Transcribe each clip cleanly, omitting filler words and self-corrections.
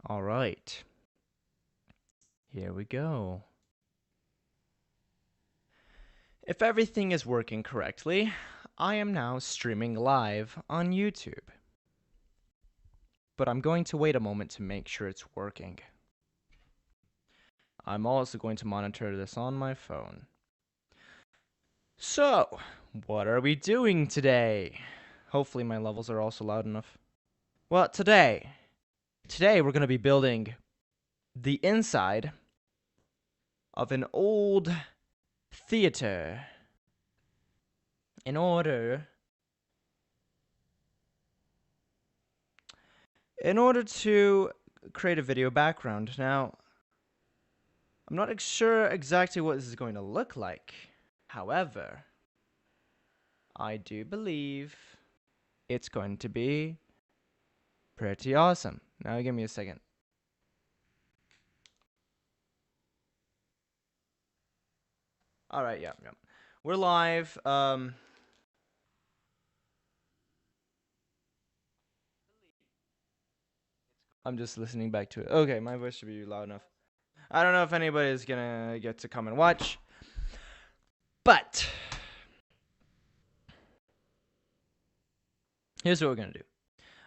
All right. Here we go. If everything is working correctly, I am now streaming live on YouTube. But I'm going to wait a moment to make sure it's working. I'm also going to monitor this on my phone. So, what are we doing today? Hopefully my levels are also loud enough. Well, today we're going to be building the inside of an old theater in order to create a video background. Now, I'm not sure exactly what this is going to look like. However, I do believe it's going to be pretty awesome. Now, give me a second. All right, yeah. We're live. I'm just listening back to it. Okay, my voice should be loud enough. I don't know if anybody's gonna get to come and watch, but here's what we're gonna do.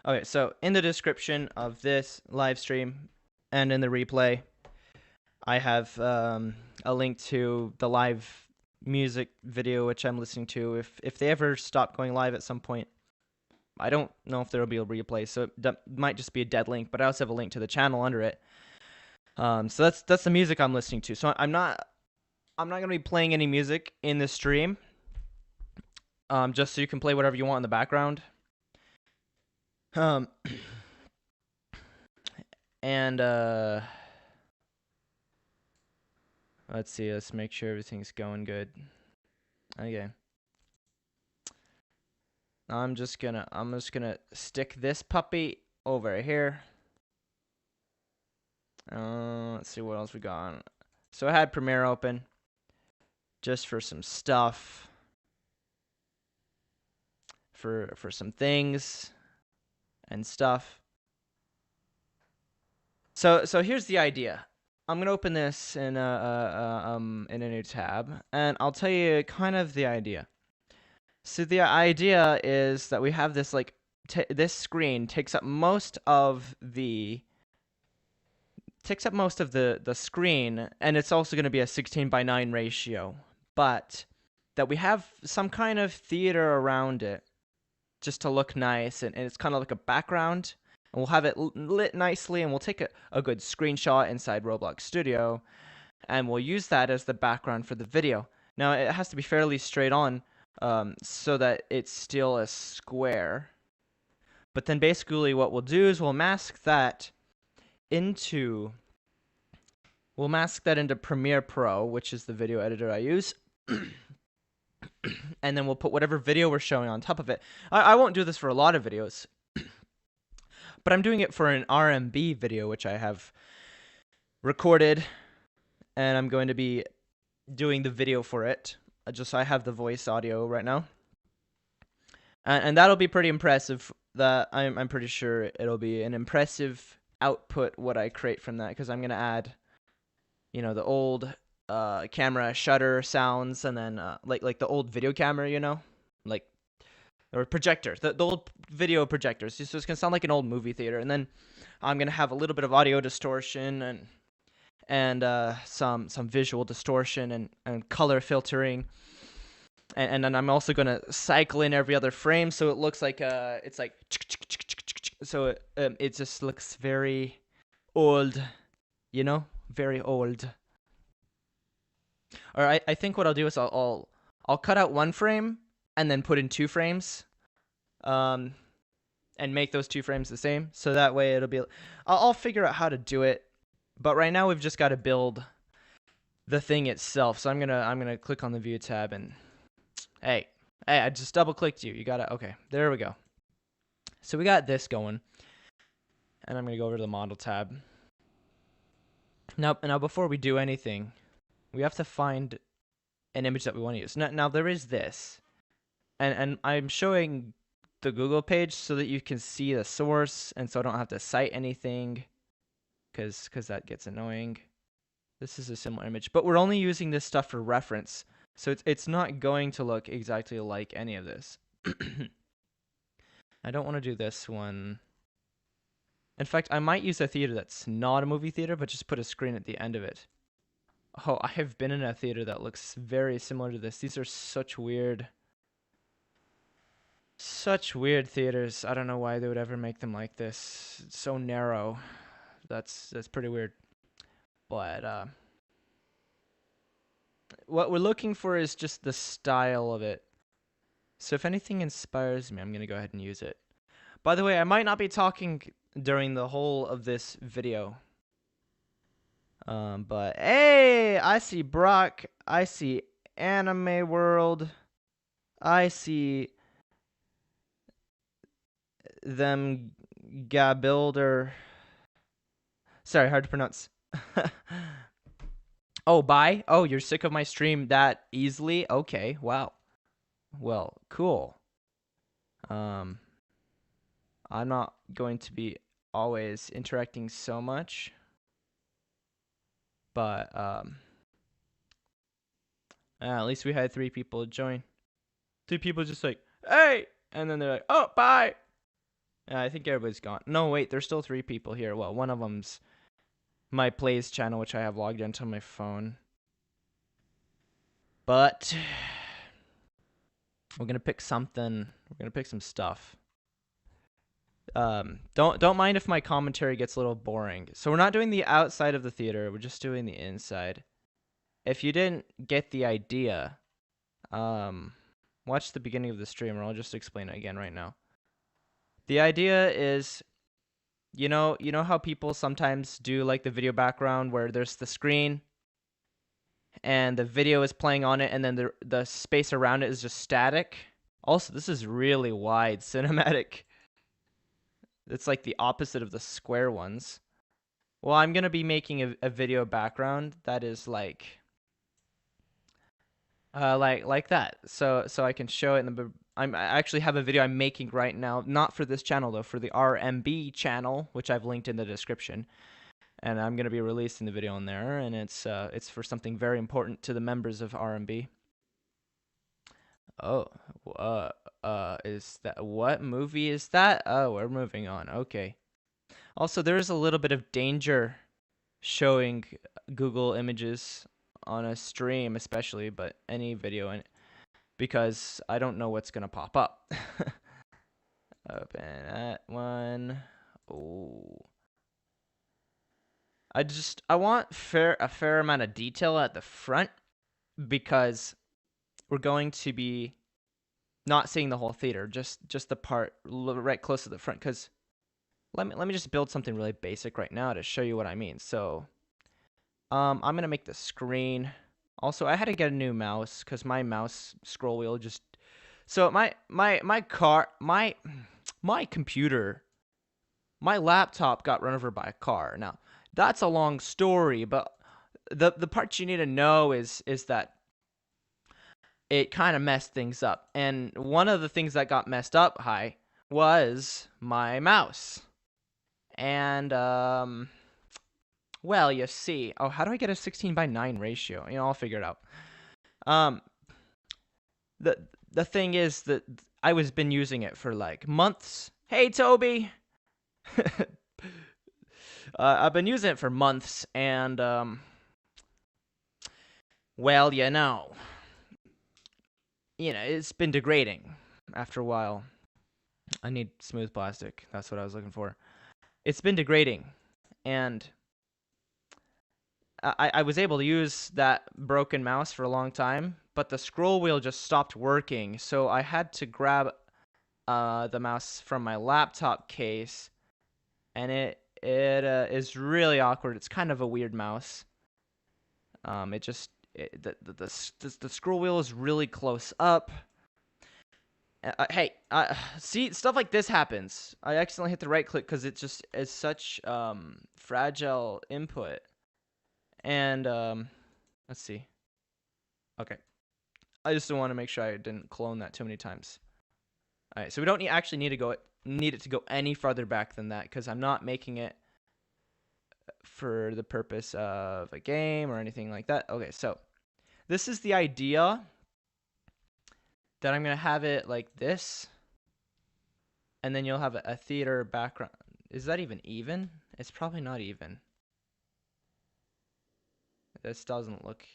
Okay, so in the description of this live stream and in the replay, I have a link to the live music video which I'm listening to. If they ever stop going live at some point, I don't know if there will be a replay, so it might just be a dead link. But I also have a link to the channel under it. So that's the music I'm listening to. So I'm not gonna be playing any music in this stream. Just so you can play whatever you want in the background. And let's see. Let's make sure everything's going good. Okay. I'm just gonna stick this puppy over here. Let's see what else we got. So I had Premiere open just for some stuff, for some things and stuff. So here's the idea. I'm gonna open this in a new tab, and I'll tell you kind of the idea. So the idea is that we have this this screen takes up most of the screen, and it's also going to be a 16:9 ratio, but that we have some kind of theater around it just to look nice, and it's kind of like a background, and we'll have it lit nicely, and we'll take a good screenshot inside Roblox Studio, and we'll use that as the background for the video. Now, it has to be fairly straight on, so that it's still a square. But then basically what we'll do is we'll mask that into Premiere Pro, which is the video editor I use. And then we'll put whatever video we're showing on top of it. I won't do this for a lot of videos, but I'm doing it for an RMB video, which I have recorded, and I'm going to be doing the video for it. Just so I have the voice audio right now. And that'll be pretty impressive. That I'm pretty sure it'll be an impressive output what I create from that, because I'm gonna add, the old camera shutter sounds, and then like the old video camera, or projector, the old video projectors. So it's gonna sound like an old movie theater, and then I'm gonna have a little bit of audio distortion and some visual distortion and color filtering. And then I'm also gonna cycle in every other frame, so it looks like it's like, so it just looks very old, very old. Or I think what I'll do is I'll cut out one frame and then put in 2 frames, and make those 2 frames the same. So that way it'll be. I'll figure out how to do it, but right now we've just got to build the thing itself. So I'm gonna click on the view tab and. Hey, I just double clicked you. You got it. Okay, there we go. So we got this going. And I'm going to go over to the model tab. Now before we do anything, we have to find an image that we want to use. Now there is this. And I'm showing the Google page so that you can see the source, and so I don't have to cite anything. because that gets annoying. This is a similar image, but we're only using this stuff for reference, so it's not going to look exactly like any of this. I don't want to do this one. In fact, I might use a theater that's not a movie theater, but just put a screen at the end of it. Oh, I have been in a theater that looks very similar to this. These are such weird theaters. I don't know why they would ever make them like this. It's so narrow. That's pretty weird. But what we're looking for is just the style of it. So if anything inspires me, I'm going to go ahead and use it. By the way, I might not be talking during the whole of this video. But hey, I see Brock. I see Anime World. I see them Gabilder. Sorry, hard to pronounce. Oh, bye. Oh, you're sick of my stream that easily? Okay, wow. Well, cool. I'm not going to be always interacting so much, but at least we had 3 people join. 2 people just like, hey, and then they're like, oh, bye. I think everybody's gone. No, wait, there's still 3 people here. Well, one of them's my plays channel, which I have logged into my phone. But we're gonna pick something. We're gonna pick some stuff. Don't mind if my commentary gets a little boring. So we're not doing the outside of the theater. We're just doing the inside. If you didn't get the idea, watch the beginning of the stream, or I'll just explain it again right now. The idea is, you know how people sometimes do like the video background where there's the screen and the video is playing on it, and then the space around it is just static. Also, this is really wide cinematic. It's like the opposite of the square ones. Well, I'm gonna be making a video background that is like that. So I can show it in the. I actually have a video I'm making right now, not for this channel though, for the RMB channel, which I've linked in the description. And I'm gonna be releasing the video on there, and it's for something very important to the members of RMB. Oh, is that, what movie is that? Oh, we're moving on. Okay. Also, there is a little bit of danger showing Google Images on a stream, especially, but any video, because I don't know what's gonna pop up. Open that one. Oh. I want a fair amount of detail at the front, because we're going to be not seeing the whole theater, just the part right close to the front. Because let me just build something really basic right now to show you what I mean. So I'm gonna make the screen. Also, I had to get a new mouse because my mouse scroll wheel just. So my computer, my laptop got run over by a car. Now that's a long story, but the part you need to know is that it kind of messed things up. And one of the things that got messed up was my mouse. And well, you see. Oh, how do I get a 16:9 ratio? I'll figure it out. The thing is that I was been using it for like months. Hey, Toby. I've been using it for months, and well, it's been degrading after a while. I need smooth plastic. That's what I was looking for. It's been degrading, and I was able to use that broken mouse for a long time, but the scroll wheel just stopped working, so I had to grab the mouse from my laptop case, and it is really awkward. It's kind of a weird mouse. The scroll wheel is really close up. Hey, see, stuff like this happens. I accidentally hit the right click because it just is such fragile input. And let's see. Okay, I just want to make sure I didn't clone that too many times. All right, so we don't actually need it to go any farther back than that, because I'm not making it for the purpose of a game or anything like that. Okay, so this is the idea that I'm going to have it like this. And then you'll have a theater background. Is that even? It's probably not even. This doesn't look...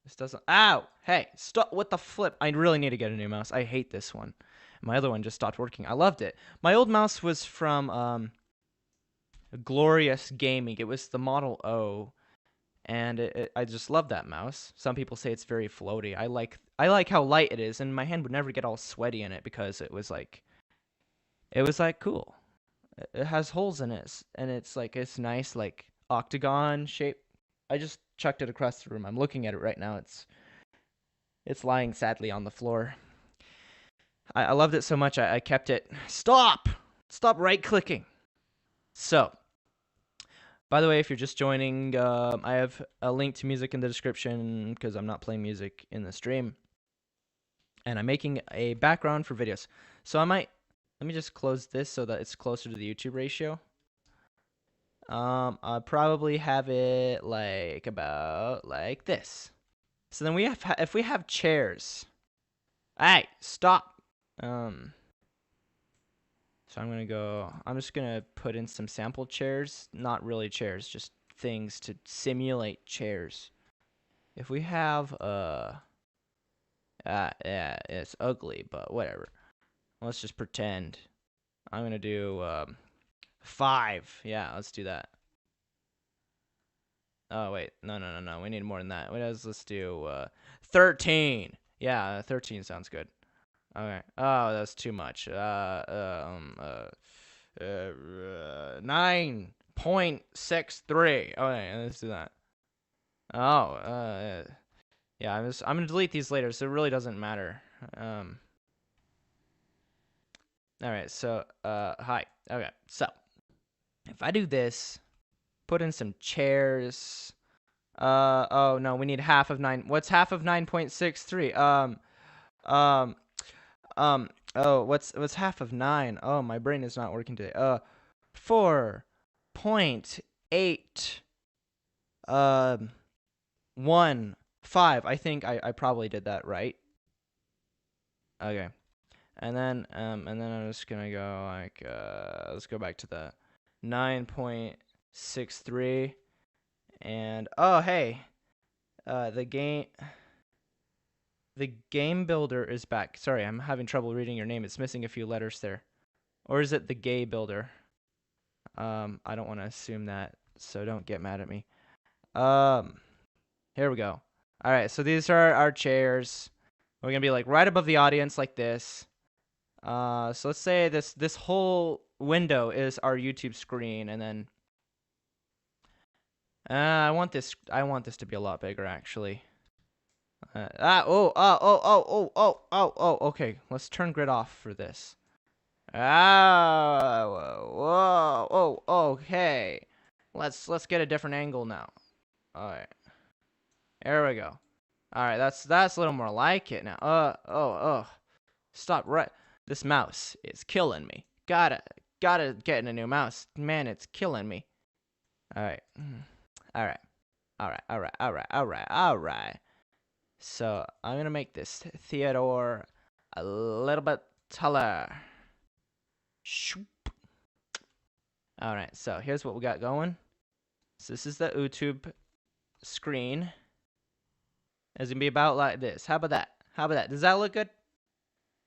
This doesn't... Ow! Hey, stop! What the flip? I really need to get a new mouse. I hate this one. My other one just stopped working. I loved it. My old mouse was from Glorious Gaming. It was the Model O. And I just love that mouse. Some people say it's very floaty. I like how light it is, and my hand would never get all sweaty in it because it was like cool. It has holes in it, and it's like it's nice, like octagon shape. I just chucked it across the room. I'm looking at it right now. It's lying sadly on the floor. I loved it so much I kept it. Stop right clicking. So, by the way, if you're just joining, I have a link to music in the description because I'm not playing music in the stream, and I'm making a background for videos. So let me just close this so that it's closer to the YouTube ratio. I'll probably have it like about like this. So then if we have chairs. Hey, stop. So I'm just gonna put in some sample chairs, not really chairs, just things to simulate chairs. If we have yeah, it's ugly, but whatever. Let's just pretend. I'm gonna do 5. Yeah, let's do that. Oh wait, no. We need more than that. Let's do 13. Yeah, 13 sounds good. Okay. Oh, that's too much. 9.63. Okay, let's do that. Oh, yeah. I'm gonna delete these later, so it really doesn't matter. All right. So, hi. Okay. So, if I do this, put in some chairs. Oh no, we need half of 9. What's half of 9.63? Oh, what's half of 9? Oh, my brain is not working today. 4.8 1 5. I think I probably did that right. Okay. And then I'm just going to go like let's go back to the 9.63 and oh, hey. The game builder is back. Sorry, I'm having trouble reading your name. It's missing a few letters there. Or is it the gay builder? I don't want to assume that, so don't get mad at me. Here we go. All right, so these are our chairs. We're going to be like right above the audience like this. So let's say this whole window is our YouTube screen, and then I want this to be a lot bigger actually. Okay. Let's turn grid off for this. Okay. Let's get a different angle now. All right. There we go. All right, that's a little more like it now. Stop right. This mouse is killing me. Gotta get a new mouse. Man, it's killing me. All right. All right. So I'm gonna make this Theodore a little bit taller. Shoop. All right, so here's what we got going. So this is the YouTube screen. It's gonna be about like this. How about that? Does that look good?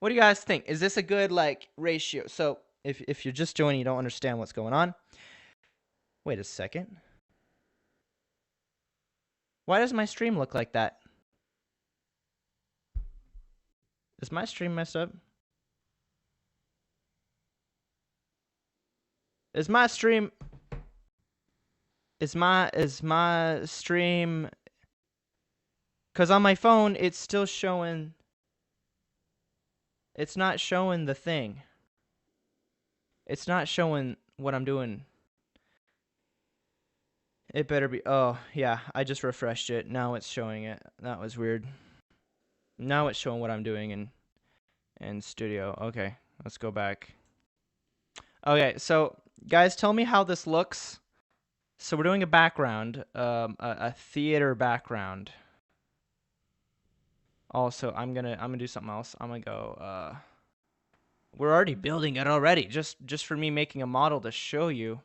What do you guys think? Is this a good like ratio? So if you're just joining, you don't understand what's going on. Wait a second. Why does my stream look like that? Is my stream messed up? Is my stream cuz on my phone it's still showing, it's not showing the thing. It's not showing what I'm doing. It better be. Oh, yeah, I just refreshed it. Now it's showing it. That was weird. Now it's showing what I'm doing in studio. Okay, let's go back. Okay, so guys, tell me how this looks So we're doing a background, a theater background. Also, I'm gonna do something else. I'm gonna go. We're already building it already. Just for me making a model to show you.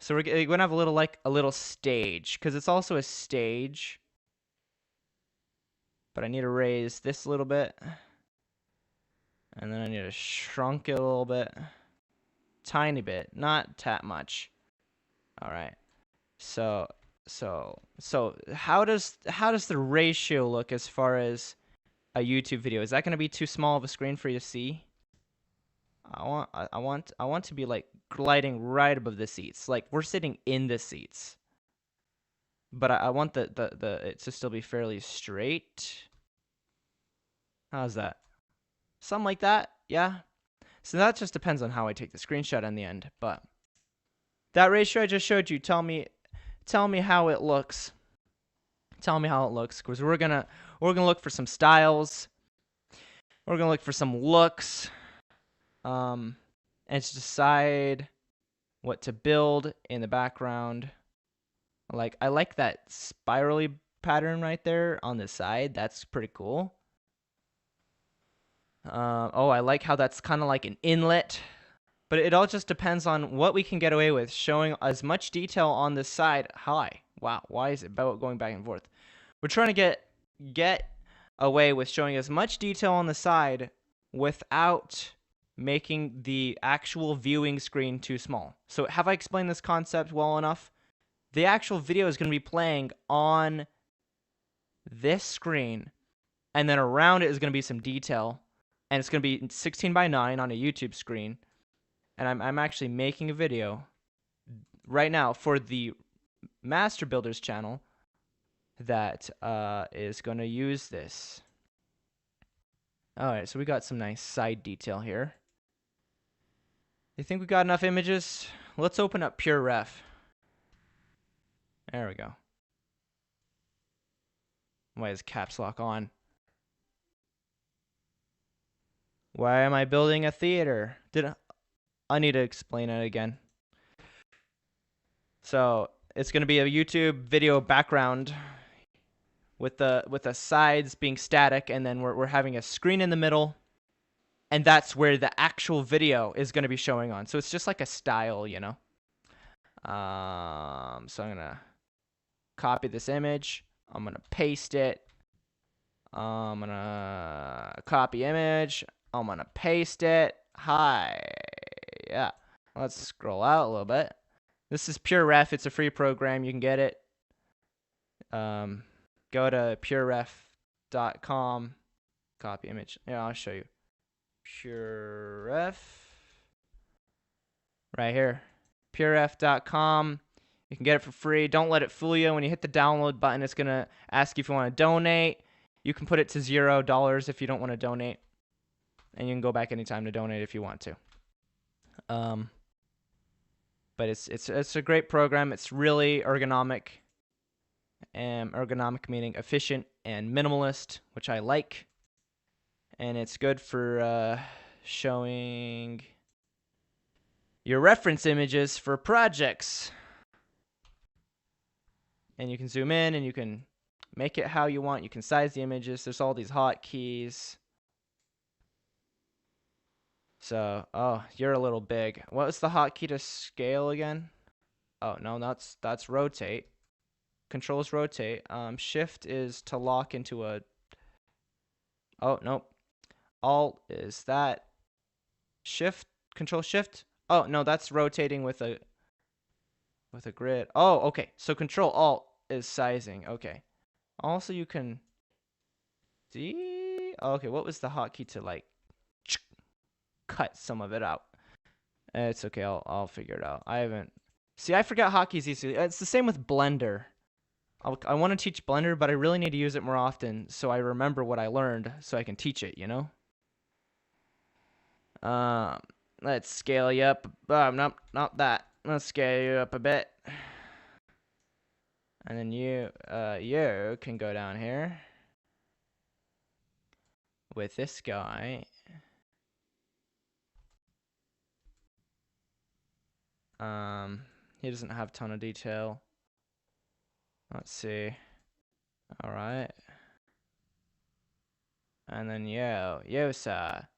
So we're gonna have a little like a little stage because it's also a stage. But I need to raise this a little bit, and then I need to shrunk it a little bit, tiny bit, not that much. All right. So how does the ratio look as far as a YouTube video? Is that going to be too small of a screen for you to see? I want to be like gliding right above the seats. Like we're sitting in the seats. But I want the it to still be fairly straight. How's that? Something like that. Yeah. So that just depends on how I take the screenshot in the end, but that ratio I just showed you, tell me how it looks. Tell me how it looks, because we're gonna look for some styles. We're gonna look for some looks, and to decide what to build in the background. Like I like that spirally pattern right there on the side. That's pretty cool. Oh, I like how that's kind of like an inlet. But it all just depends on what we can get away with, showing as much detail on this side. Hi. Wow, why is it going back and forth? We're trying to get away with showing as much detail on the side without making the actual viewing screen too small. So have I explained this concept well enough? The actual video is going to be playing on this screen, and then around it is going to be some detail, and it's going to be 16 by 9 on a YouTube screen. And I'm actually making a video right now for the Master Builders channel that is going to use this. Alright, so we got some nice side detail here. You think we got enough images? Let's open up Pure Ref. There we go. Why is caps lock on? Why am I building a theater? I need to explain it again. So it's going to be a YouTube video background with the sides being static, and then we're having a screen in the middle, and that's where the actual video is going to be showing on. So it's just like a style, you know. So I'm gonna copy this image. I'm gonna paste it. I'm gonna copy image. I'm gonna paste it. Hi. Yeah. Let's scroll out a little bit. This is Pure Ref. It's a free program. You can get it. Go to pureref.com. Copy image. Yeah, I'll show you. Pure Ref. Right here. pureref.com. You can get it for free. Don't let it fool you. When you hit the download button, it's going to ask you if you want to donate. You can put it to $0 if you don't want to donate. And you can go back anytime to donate if you want to. But it's a great program. It's really ergonomic. Ergonomic meaning efficient and minimalist, which I like. And it's good for showing your reference images for projects. And you can zoom in and you can make it how you want. You can size the images. There's all these hotkeys. So, oh, you're a little big. What was the hotkey to scale again? Oh, no, that's rotate. Controls rotate. Shift is to lock into a... Oh, nope. Alt is that. Shift, Control Shift. Oh, no, that's rotating with a grid. Oh, okay. So Control Alt is sizing. Okay. Also, you can see. Okay, what was the hotkey to like cut some of it out? It's okay. I'll figure it out. I haven't. See, I forgot hotkeys easily. It's the same with Blender. I want to teach Blender, but I really need to use it more often so I remember what I learned so I can teach it, you know? Let's scale you up. Not that. Let's scale you up a bit. And then you can go down here with this guy. He doesn't have a ton of detail. Let's see. All right. And then Yosa.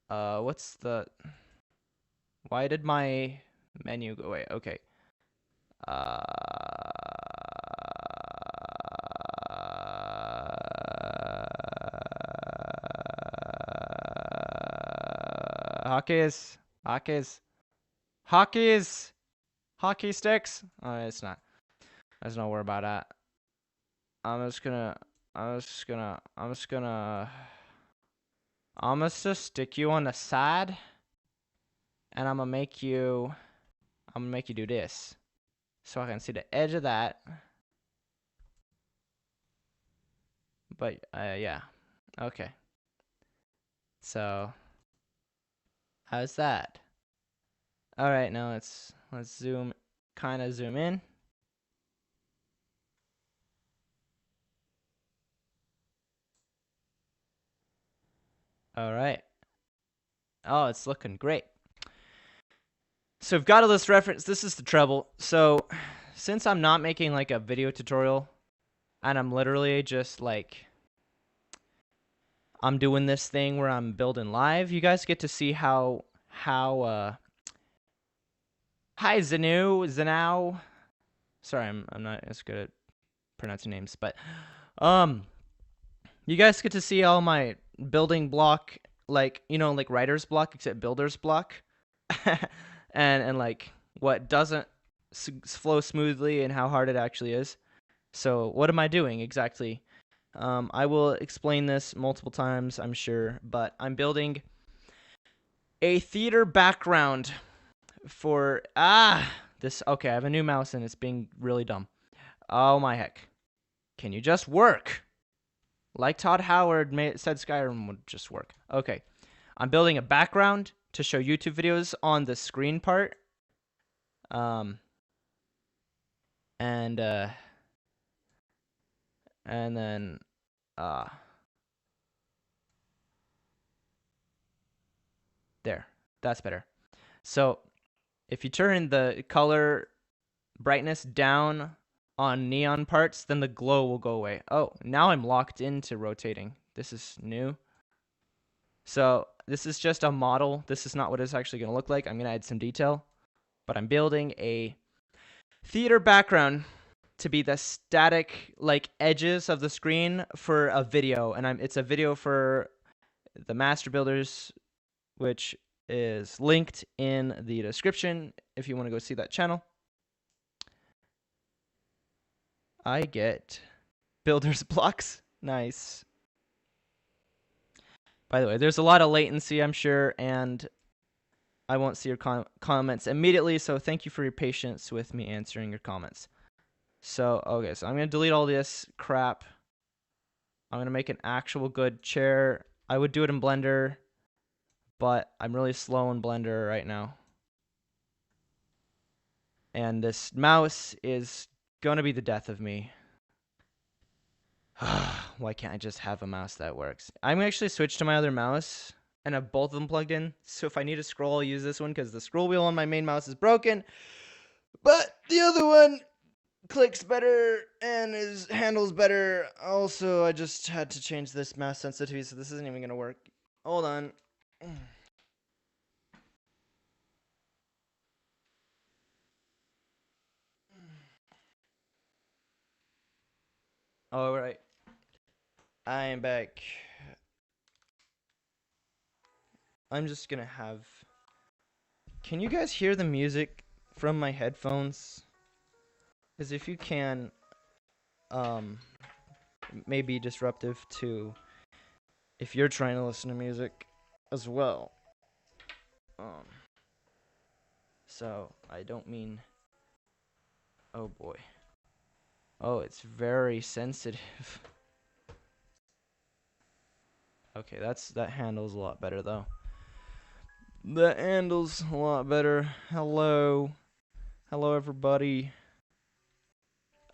What's the? Why did my menu go away? Okay. Hockeys, hockey sticks. Oh, it's not. Let's not worry about that. I'm just gonna just stick you on the side, and I'm gonna make you do this, so I can see the edge of that. But yeah, okay. So how's that? All right, now let's zoom in. All right. Oh, it's looking great. So we've got a list reference. This is the treble. So since I'm not making like a video tutorial, and I'm literally just like, I'm doing this thing where I'm building live, you guys get to see how hi Zanu. Sorry, I'm not as good at pronouncing names, but you guys get to see all my building block, like, you know, like writer's block except builder's block. and like what doesn't flow smoothly and how hard it actually is. So what am I doing exactly? I will explain this multiple times, I'm sure, but I'm building a theater background for this. Okay, I have a new mouse and it's being really dumb. Oh my heck. Can you just work? Like Todd Howard said, Skyrim would just work. Okay. I'm building a background to show YouTube videos on the screen part. And then there. That's better. So if you turn the color brightness down on neon parts, then the glow will go away. Oh, now I'm locked into rotating. This is new. So this is just a model. This is not what it's actually going to look like. I'm going to add some detail. But I'm building a theater background to be the static like edges of the screen for a video. And it's a video for the Master Builders, which is linked in the description if you want to go see that channel. I get builder's blocks. Nice. By the way, there's a lot of latency, I'm sure, and I won't see your comments immediately, so thank you for your patience with me answering your comments. So, okay, so I'm going to delete all this crap. I'm going to make an actual good chair. I would do it in Blender, but I'm really slow in Blender right now. And this mouse is going to be the death of me. Why can't I just have a mouse that works? I'm going to actually switch to my other mouse and have both of them plugged in. So if I need to scroll, I'll use this one because the scroll wheel on my main mouse is broken. But the other one clicks better and handles better. Also, I just had to change this mouse sensitivity, so this isn't even going to work. Hold on. All right. I am back. I'm just going to have... Can you guys hear the music from my headphones? Because if you can, may be disruptive to if you're trying to listen to music as well. So I don't mean, oh boy. Oh, it's very sensitive. Okay, that handles a lot better though. That handles a lot better. Hello everybody.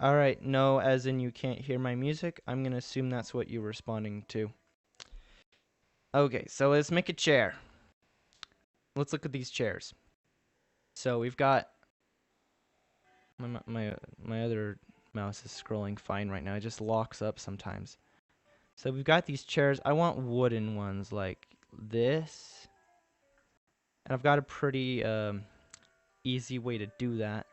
Alright, no, as in you can't hear my music. I'm gonna assume that's what you're responding to. Okay, so let's make a chair. Let's look at these chairs. So we've got My other mouse is scrolling fine right now. It just locks up sometimes. So we've got these chairs. I want wooden ones like this. And I've got a pretty easy way to do that.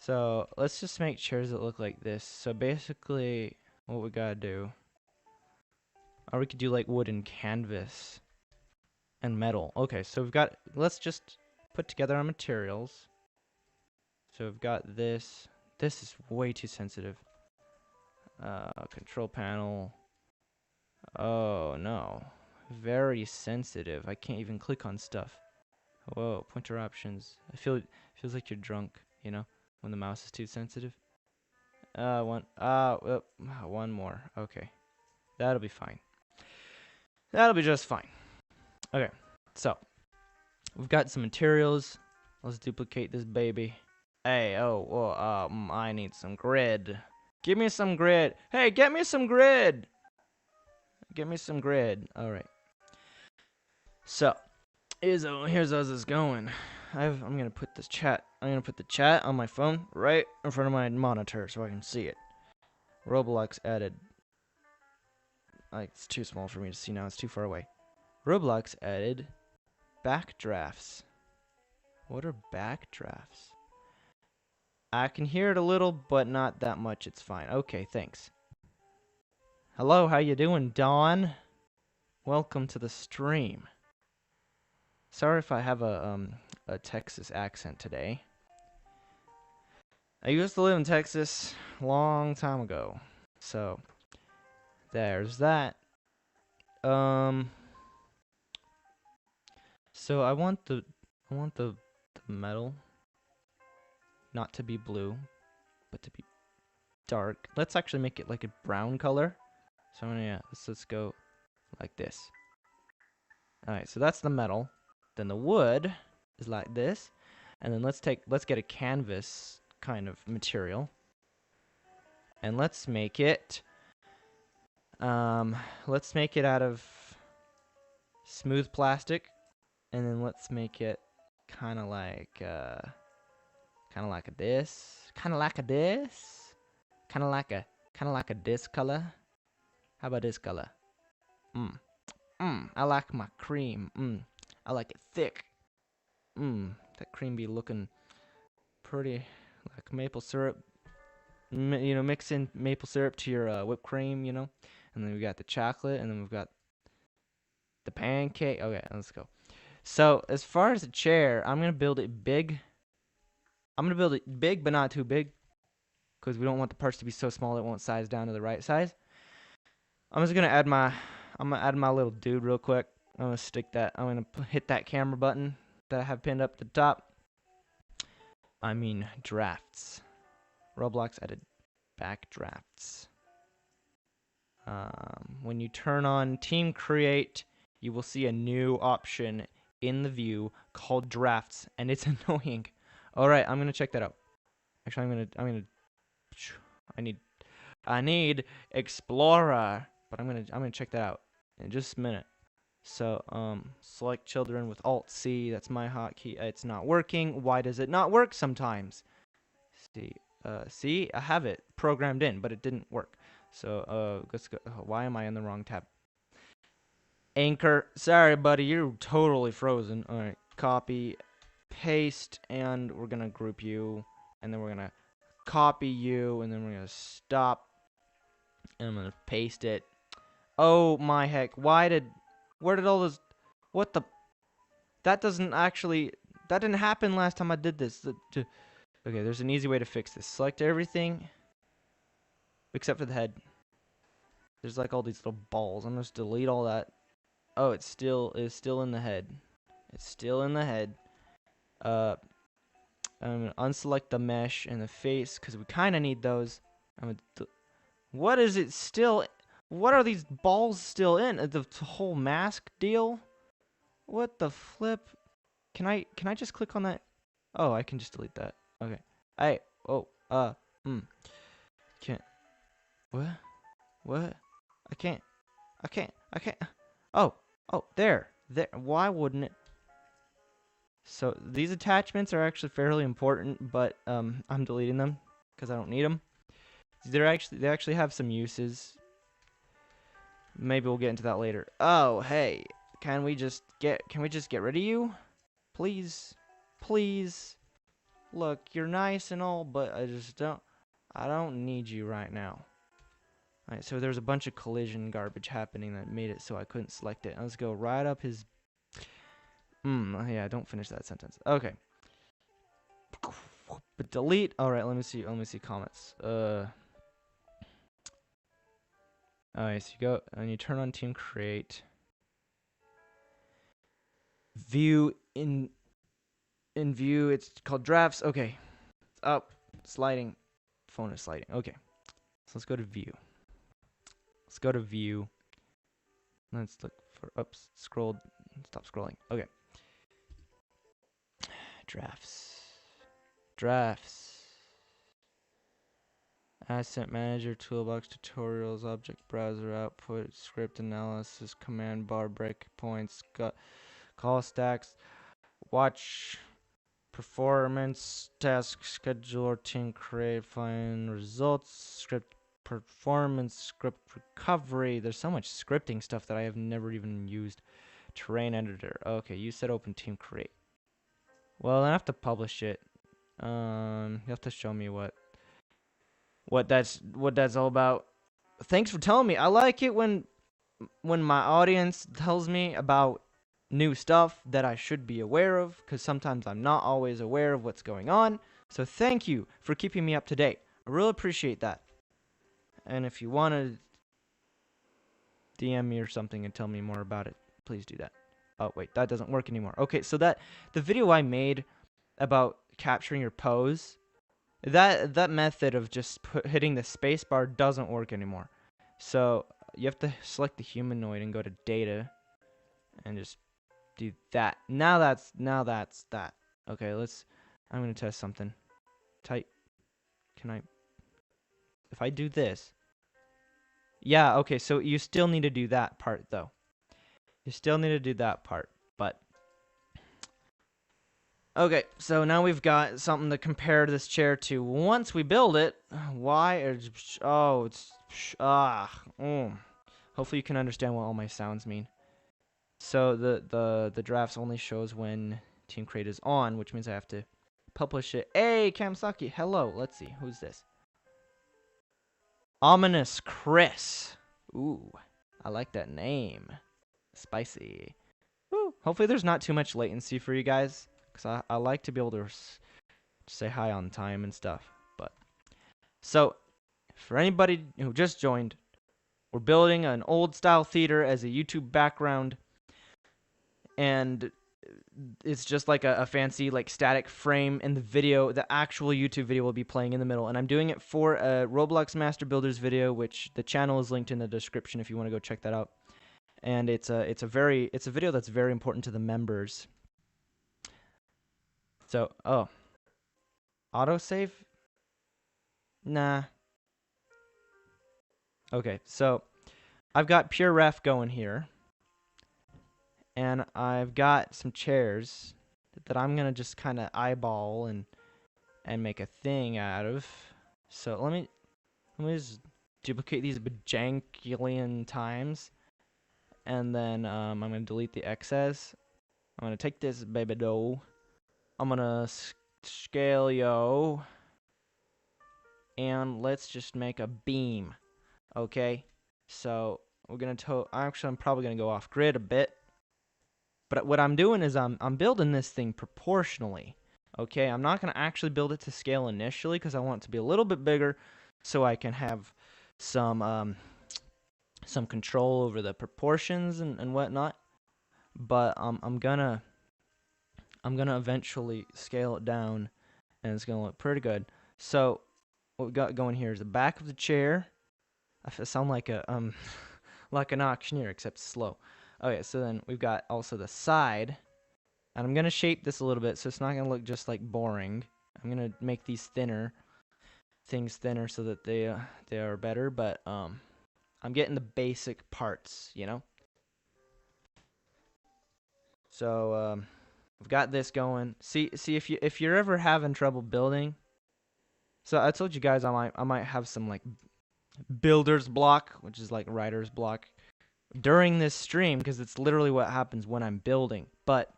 So let's just make chairs that look like this. So basically what we gotta do, or we could do like wood and canvas and metal. Okay, so let's just put together our materials. So we've got this. This is way too sensitive. Control panel. Oh no. Very sensitive. I can't even click on stuff. Whoa, pointer options. It feels like you're drunk, you know, when the mouse is too sensitive. One more. Okay. That'll be fine. That'll be just fine. Okay. So, we've got some materials. Let's duplicate this baby. Hey, I need some grid. Give me some grid. Hey, get me some grid. Get me some grid. All right. So, here's how this is going. I'm gonna put this chat. I'm gonna put the chat on my phone right in front of my monitor so I can see it. Roblox added. It's too small for me to see now. It's too far away. Roblox added backdrafts. What are backdrafts? I can hear it a little, but not that much. It's fine. Okay, thanks. Hello, how you doing, Dawn? Welcome to the stream. Sorry if I have a Texas accent today. I used to live in Texas a long time ago, so there's that. So I want the metal not to be blue, but to be dark. Let's actually make it like a brown color. So let's go like this. All right, so that's the metal. Then the wood is like this, and then let's get a canvas kind of material, and let's make it out of smooth plastic, and then let's make it kind of like this, kind of like a this color. How about this color? I like my cream. I like it thick. That cream be looking pretty like maple syrup. You know, mix in maple syrup to your whipped cream, you know. And then we got the chocolate, and then we've got the pancake. Okay, let's go. So as far as the chair, I'm gonna build it big. I'm gonna build it big, but not too big, because we don't want the parts to be so small it won't size down to the right size. I'm gonna add my little dude real quick. I'm gonna hit that camera button that I have pinned up at the top. I mean drafts. Roblox added backdrafts. When you turn on Team Create, you will see a new option in the view called Drafts, and it's annoying. All right, I'm gonna check that out. Actually, I need Explorer, but I'm gonna check that out in just a minute. So select children with Alt C. That's my hotkey. It's not working. Why does it not work sometimes? See, I have it programmed in, but it didn't work. So let's go. Why am I in the wrong tab? Anchor. Sorry, buddy, you're totally frozen. All right, copy, paste, and we're gonna group you, and then we're gonna copy you, and then we're gonna stop, and I'm gonna paste it. Oh my heck! Where did all those? What the? That didn't happen last time I did this. Okay, there's an easy way to fix this. Select everything except for the head. There's like all these little balls. I'm gonna just delete all that. Oh, it's still in the head. It's still in the head. I'm gonna unselect the mesh and the face because we kind of need those. What is it still? What are these balls still in? The whole mask deal? What the flip? Can I just click on that? Oh, I can just delete that. Okay. Can't. What? What? I can't. Oh, there. Why wouldn't it? So these attachments are actually fairly important, but I'm deleting them because I don't need them. They actually have some uses. Maybe we'll get into that later. Oh, hey, can we just get rid of you, please, please? Look, you're nice and all, but I don't need you right now. Alright, so there's a bunch of collision garbage happening that made it so I couldn't select it. Let's go right up his. Yeah, don't finish that sentence. Okay. But delete. All right, let me see. Let me see comments. Alright, so you go and you turn on Team Create. View in view. It's called drafts. Okay. Up, sliding. Phone is sliding. Okay. So let's go to view. Let's go to view. Let's look for. Oops. Scroll. Stop scrolling. Okay. Drafts. Drafts. Asset Manager, Toolbox, Tutorials, Object Browser, Output, Script Analysis, Command Bar, Breakpoints, Call Stacks, Watch, Performance, Task, Scheduler, Team Create, Find Results, Script Performance, Script Recovery. There's so much scripting stuff that I have never even used. Terrain Editor. Okay, you said Open Team Create. Well, I have to publish it. You have to show me what that's all about. Thanks for telling me. I like it when my audience tells me about new stuff that I should be aware of, because sometimes I'm not always aware of what's going on. So thank you for keeping me up to date. I really appreciate that. And if you want to DM me or something and tell me more about it, please do that. Oh wait, that doesn't work anymore. Okay, so the video I made about capturing your pose, that method of just hitting the spacebar doesn't work anymore. So you have to select the humanoid and go to data and just do that. Now that's that. Okay, I'm gonna test something. If I do this? Yeah, okay, so you still need to do that part though. You still need to do that part, but okay, so now we've got something to compare this chair to. Once we build it, hopefully you can understand what all my sounds mean. So the drafts only shows when Team Create is on, which means I have to publish it. Hey, Kamsaki, hello. Let's see, who's this? Ominous Chris. Ooh, I like that name. Spicy. Ooh. Hopefully there's not too much latency for you guys, because I like to be able to say hi on time and stuff. But so, for anybody who just joined, we're building an old style theater as a YouTube background, and it's just like a fancy like static frame, and the actual YouTube video will be playing in the middle. And I'm doing it for a Roblox Master Builders video, which the channel is linked in the description if you want to go check that out. And it's a video that's very important to the members. So, autosave? Nah. Okay, so I've got pure ref going here, and I've got some chairs that I'm gonna just kind of eyeball and make a thing out of. So let me just duplicate these bajankulion times, and then I'm gonna delete the excess. I'm gonna take this baby dough. I'm gonna scale yo, and let's just make a beam. Okay, so we're gonna I'm probably gonna go off grid a bit, but what I'm doing is I'm building this thing proportionally. Okay, I'm not gonna actually build it to scale initially because I want it to be a little bit bigger, so I can have some control over the proportions and whatnot. But I'm gonna eventually scale it down, and it's gonna look pretty good. So what we got going here is the back of the chair. I sound like a like an auctioneer, except slow. Okay, so then we've got also the side, and I'm gonna shape this a little bit so it's not gonna look just like boring. I'm gonna make these things thinner so that they are better. But I'm getting the basic parts, you know. So I've got this going. See if you're ever having trouble building. So I told you guys I might have some like builder's block, which is like writer's block, during this stream because it's literally what happens when I'm building. But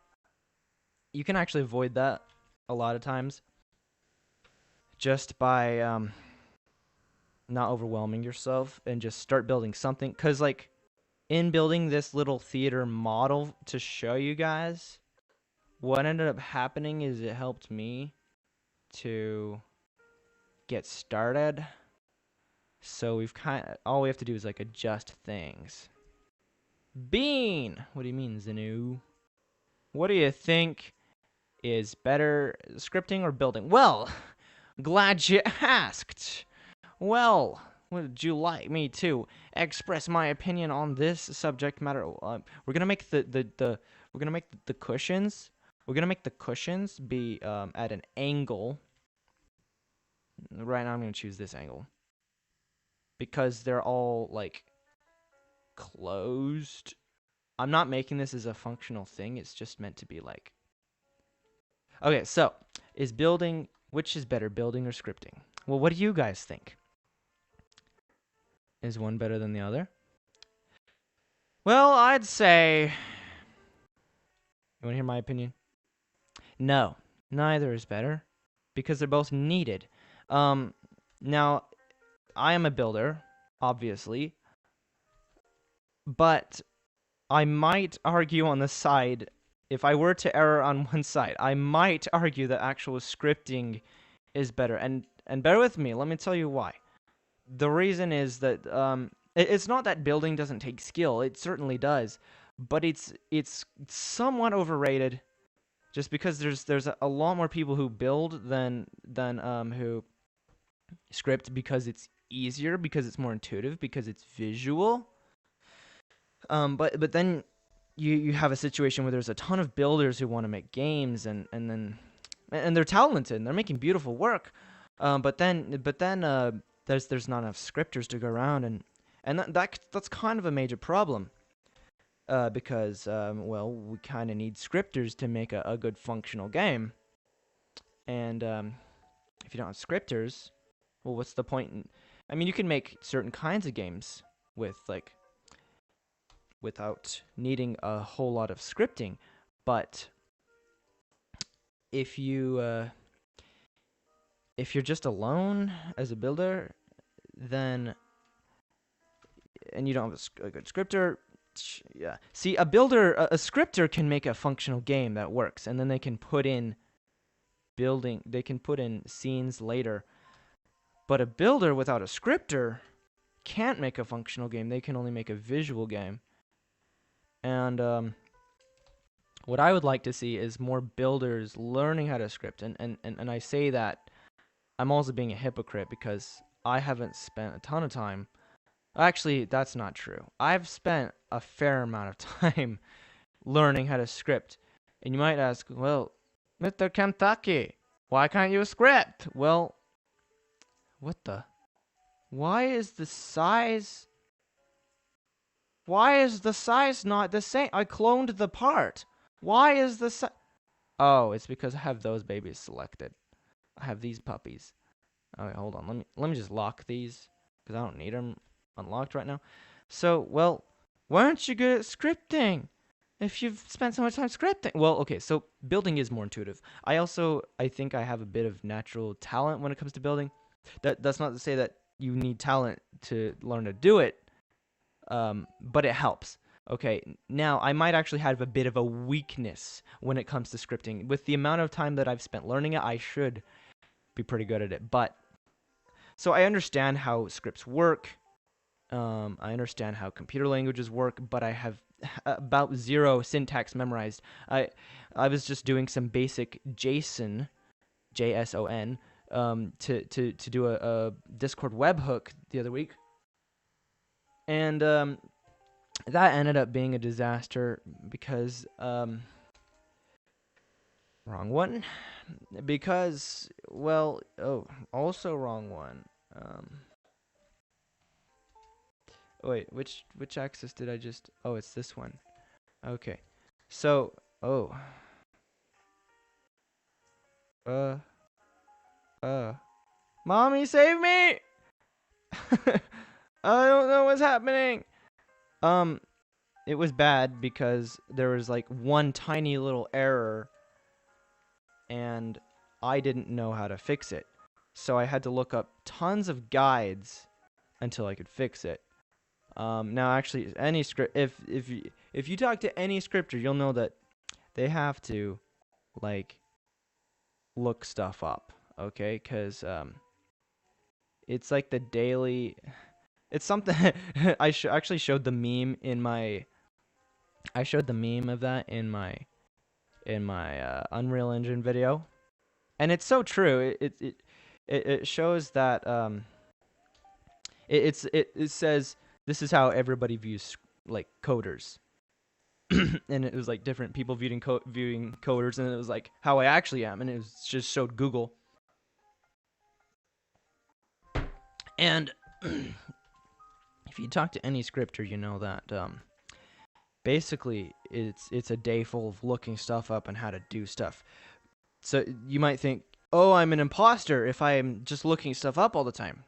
you can actually avoid that a lot of times just by not overwhelming yourself and just start building something. Because like in building this little theater model to show you guys, what ended up happening is it helped me to get started. So we've all we have to do is like adjust things. Bean! What do you mean, Zenu? What do you think is better, scripting or building? Well, glad you asked. Well, would you like me to express my opinion on this subject matter? We're gonna make the we're gonna make the cushions. We're gonna make the cushions be at an angle. Right now, I'm gonna choose this angle because they're all like closed. I'm not making this as a functional thing. It's just meant to be like. Okay, so which is better, building or scripting? Well, what do you guys think? Is one better than the other? Well, I'd say. You want to hear my opinion? No, neither is better because they're both needed. Now, I am a builder, obviously, but I might argue on the side, if I were to err on one side, I might argue that actual scripting is better. And bear with me, let me tell you why. The reason is that it's not that building doesn't take skill. It certainly does, but it's somewhat overrated. Just because there's a lot more people who build than who script because it's easier, because it's more intuitive, because it's visual. But then you have a situation where there's a ton of builders who want to make games and they're talented and they're making beautiful work. But then there's not enough scripters to go around and that's kind of a major problem. Because well, we kind of need scripters to make a good functional game. And if you don't have scripters, well, what's the point? I mean, you can make certain kinds of games without needing a whole lot of scripting, but if you're just alone as a builder, then and you don't have a good scripter, yeah. See, a scripter can make a functional game that works, and then they can put in scenes later. But a builder without a scripter can't make a functional game. They can only make a visual game. And what I would like to see is more builders learning how to script. And I say that I'm also being a hypocrite because I haven't spent a ton of time. Actually, that's not true. I've spent a fair amount of time learning how to script. And you might ask, well, Mr. Kentucky, why can't you script? Well, what the? Why is the size not the same? I cloned the part. Why is the size? Oh, it's because I have those babies selected. I have these puppies. Okay, hold on. Let me just lock these because I don't need them unlocked right now. So, well, why aren't you good at scripting? If you've spent so much time scripting. Well, okay, so building is more intuitive. I think I have a bit of natural talent when it comes to building. That's not to say that you need talent to learn to do it, but it helps. Okay, now I might actually have a bit of a weakness when it comes to scripting. With the amount of time that I've spent learning it, I should be pretty good at it. But so I understand how scripts work. I understand how computer languages work, but I have about zero syntax memorized. I was just doing some basic JSON, JSON, to do a Discord webhook the other week, and that ended up being a disaster because wrong one, because well, also wrong one. Wait, which axis did I just? Oh, it's this one. Okay, so Uh, Mommy, save me! I don't know what's happening. Um, it was bad because there was like one tiny little error and I didn't know how to fix it. So I had to look up tons of guides until I could fix it. Now actually any script if you talk to any scripter, you'll know that they have to like look stuff up, okay? Cuz it's like the daily it's something I actually showed the meme in my I showed the meme of that in my Unreal Engine video, and it's so true. It shows that it says this is how everybody views like coders, and it was like different people viewing coders, and it was like how I actually am, and it was just showed Google, and if you talk to any scripter, you know that basically it's a day full of looking stuff up and how to do stuff. So you might think, oh, I'm an imposter if I'm just looking stuff up all the time.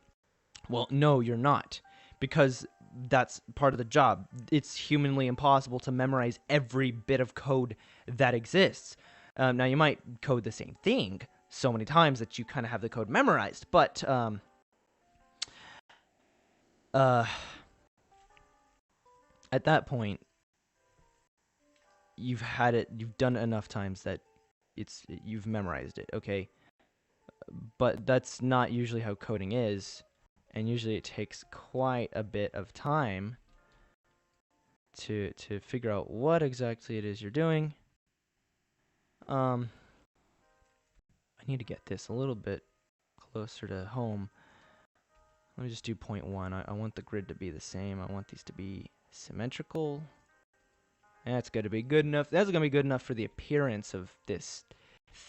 Well, no, you're not, because that's part of the job. It's humanly impossible to memorize every bit of code that exists. Now, you might code the same thing so many times that you kind of have the code memorized, but at that point, you've done it enough times that you've memorized it, okay? But that's not usually how coding is, and usually it takes quite a bit of time to figure out what exactly it is you're doing. I need to get this a little bit closer to home. Let me just do 0.1. I want the grid to be the same. I want these to be symmetrical. That's going to be good enough. That's going to be good enough for the appearance of this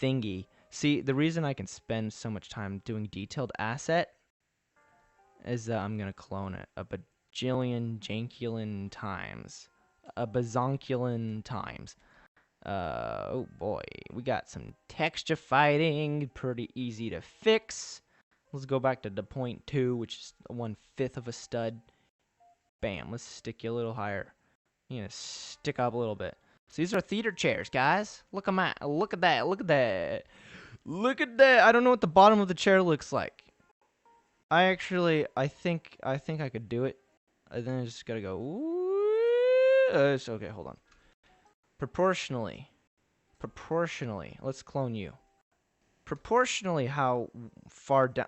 thingy. See, the reason I can spend so much time doing detailed asset is that I'm going to clone it a bajillion jankulin times. A bazonkulin times. Oh boy, we got some texture fighting, pretty easy to fix. Let's go back to the 0.2, which is 1/5 of a stud. Bam, let's stick you a little higher. You know, stick up a little bit. So these are theater chairs, guys. Look at that, look at that, look at that. Look at that. I don't know what the bottom of the chair looks like. I think I could do it. And then I just gotta go, it's okay, hold on. Proportionally, let's clone you. Proportionally how far down,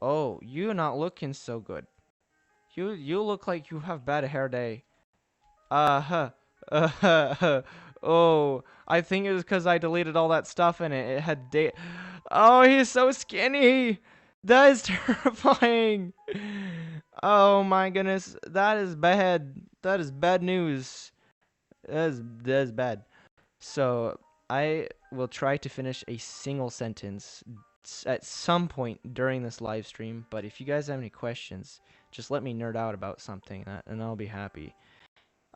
oh, you're not looking so good. You look like you have bad hair day. Oh, I think it was because I deleted all that stuff and it had date. Oh, he's so skinny. That is terrifying. Oh my goodness, that is bad. That is bad news. That is bad. So I will try to finish a single sentence at some point during this live stream. But if you guys have any questions, just let me nerd out about something, and I'll be happy.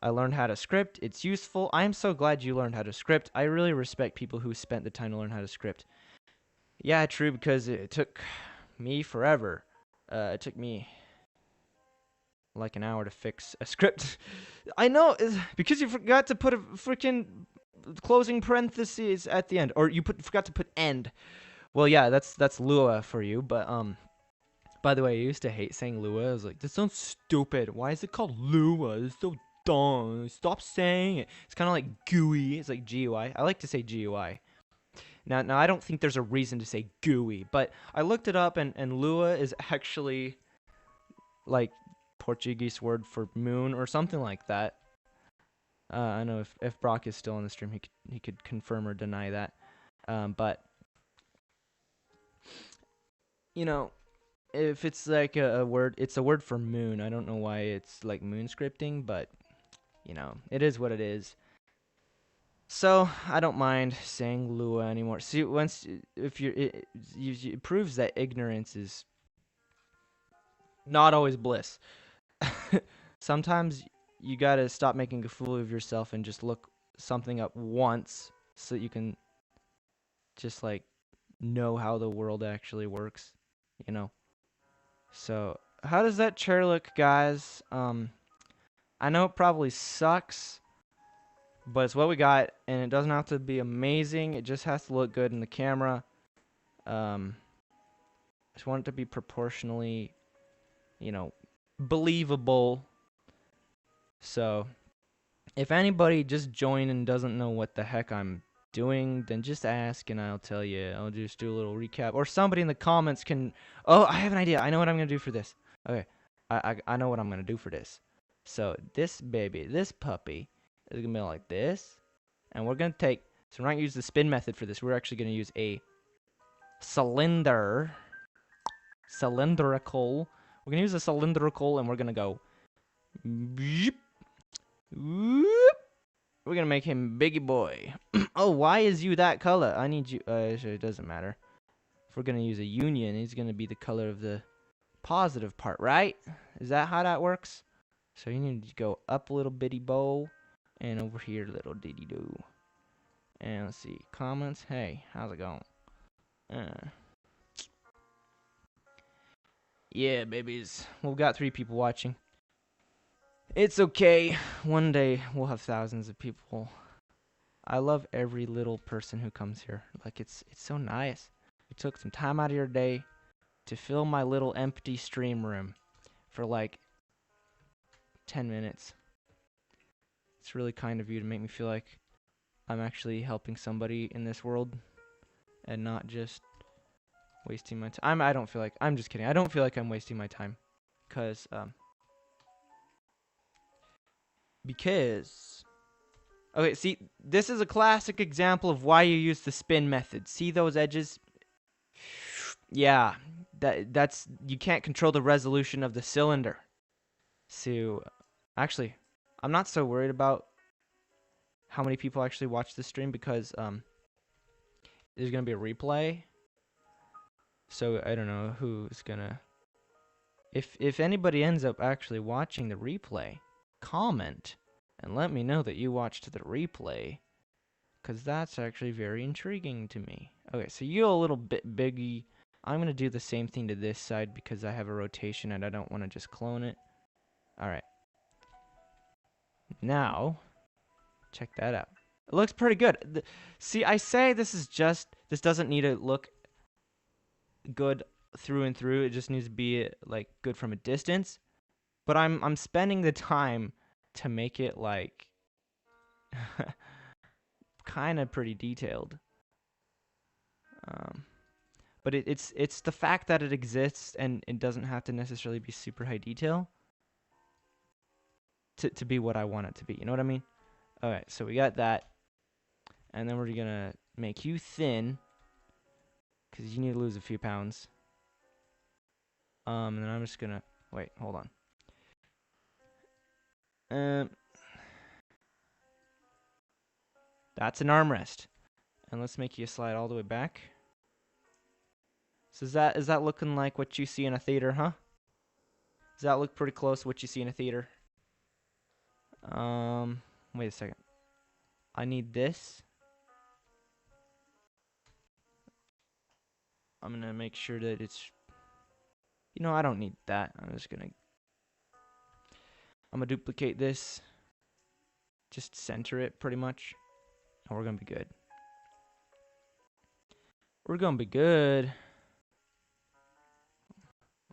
I learned how to script. It's useful. I'm so glad you learned how to script. I really respect people who spent the time to learn how to script. Yeah, true, because it took me forever. It took me like an hour to fix a script. I know, because you forgot to put a freaking closing parentheses at the end, or you forgot to put end. Well, yeah, that's Lua for you, but by the way, I used to hate saying Lua. I was like, this sounds stupid. Why is it called Lua? It's so dumb. Stop saying it. It's kind of like GUI. It's like GUI. I like to say GUI. Now I don't think there's a reason to say GUI, but I looked it up, and Lua is actually like Portuguese word for moon or something like that. I know if Brock is still on the stream, he could confirm or deny that. But you know, if it's like a word, it's a word for moon. I don't know why it's like moon scripting, but you know, it is what it is. So I don't mind saying Lua anymore. See, if it proves that ignorance is not always bliss. Sometimes you gotta stop making a fool of yourself and just look something up once so that you can just like know how the world actually works, you know. So, how does that chair look, guys? I know it probably sucks, but it's what we got, and it doesn't have to be amazing. It just has to look good in the camera. Just want it to be proportionally, you know, believable. So, if anybody just joined and doesn't know what the heck I'm doing, then just ask and I'll tell you. I'll just do a little recap. Or somebody in the comments can... Oh, I have an idea. I know what I'm going to do for this. Okay. I know what I'm going to do for this. So, this baby, this puppy, is going to be like this. And we're going to take... So, we're not going to use the spin method for this. We're actually going to use a cylindrical. We're going to use a cylindrical and we're going to go... Beep, whoop. We're gonna make him Biggie Boy. Oh, why is you that color? I need you. It doesn't matter. If we're gonna use a union, he's gonna be the color of the positive part, right? Is that how that works? So you need to go up a little bitty bow, and over here little diddy do. And let's see, comments. Hey, how's it going? Yeah, babies. We've got 3 people watching. It's okay. One day we'll have thousands of people. I love every little person who comes here. Like, it's so nice. You took some time out of your day to fill my little empty stream room for like 10 minutes. It's really kind of you to make me feel like I'm actually helping somebody in this world and not just wasting my time. I don't feel like... I'm just kidding. I don't feel like I'm wasting my time. Because... Okay, see, this is a classic example of why you use the spin method. See those edges? Yeah, that's... You can't control the resolution of the cylinder. So, actually, I'm not so worried about how many people actually watch this stream because there's going to be a replay. So, I don't know who's going to... If anybody ends up actually watching the replay, comment and let me know that you watched the replay, because that's actually very intriguing to me. Okay, so you a little bit biggie. I'm going to do the same thing to this side because I have a rotation and I don't want to just clone it. Alright. Now, check that out. It looks pretty good. See, I say this doesn't need to look good through and through. It just needs to be like good from a distance. But I'm spending the time to make it like kind of pretty detailed. But it's the fact that it exists and it doesn't have to necessarily be super high detail to be what I want it to be. You know what I mean? Alright, so we got that. And then we're gonna make you thin, because you need to lose a few pounds. And then I'm just gonna... Wait, hold on. That's an armrest. And let's make you slide all the way back. So is that looking like what you see in a theater, huh? Does that look pretty close to what you see in a theater? Wait a second. I need this. I'm gonna make sure that it's... You know, I don't need that. I'm gonna duplicate this. Just center it pretty much. And we're gonna be good. We're gonna be good.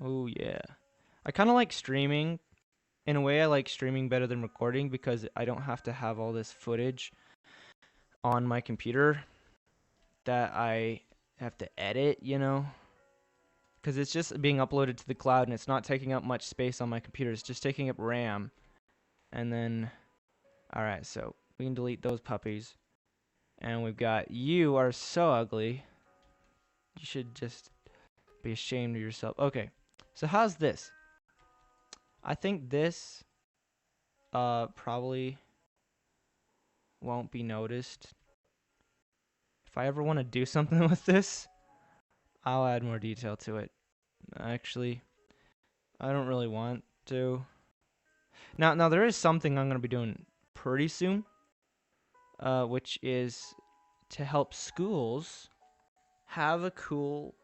Oh yeah. I kind of like streaming. In a way, I like streaming better than recording because I don't have to have all this footage on my computer that I have to edit, you know? Because it's just being uploaded to the cloud and it's not taking up much space on my computer. It's just taking up RAM. And then... Alright, so we can delete those puppies. And we've got... You are so ugly. You should just be ashamed of yourself. Okay, so how's this? I think this probably won't be noticed. If I ever want to do something with this, I'll add more detail to it. Actually, I don't really want to. Now there is something I'm going to be doing pretty soon, which is to help schools have a cool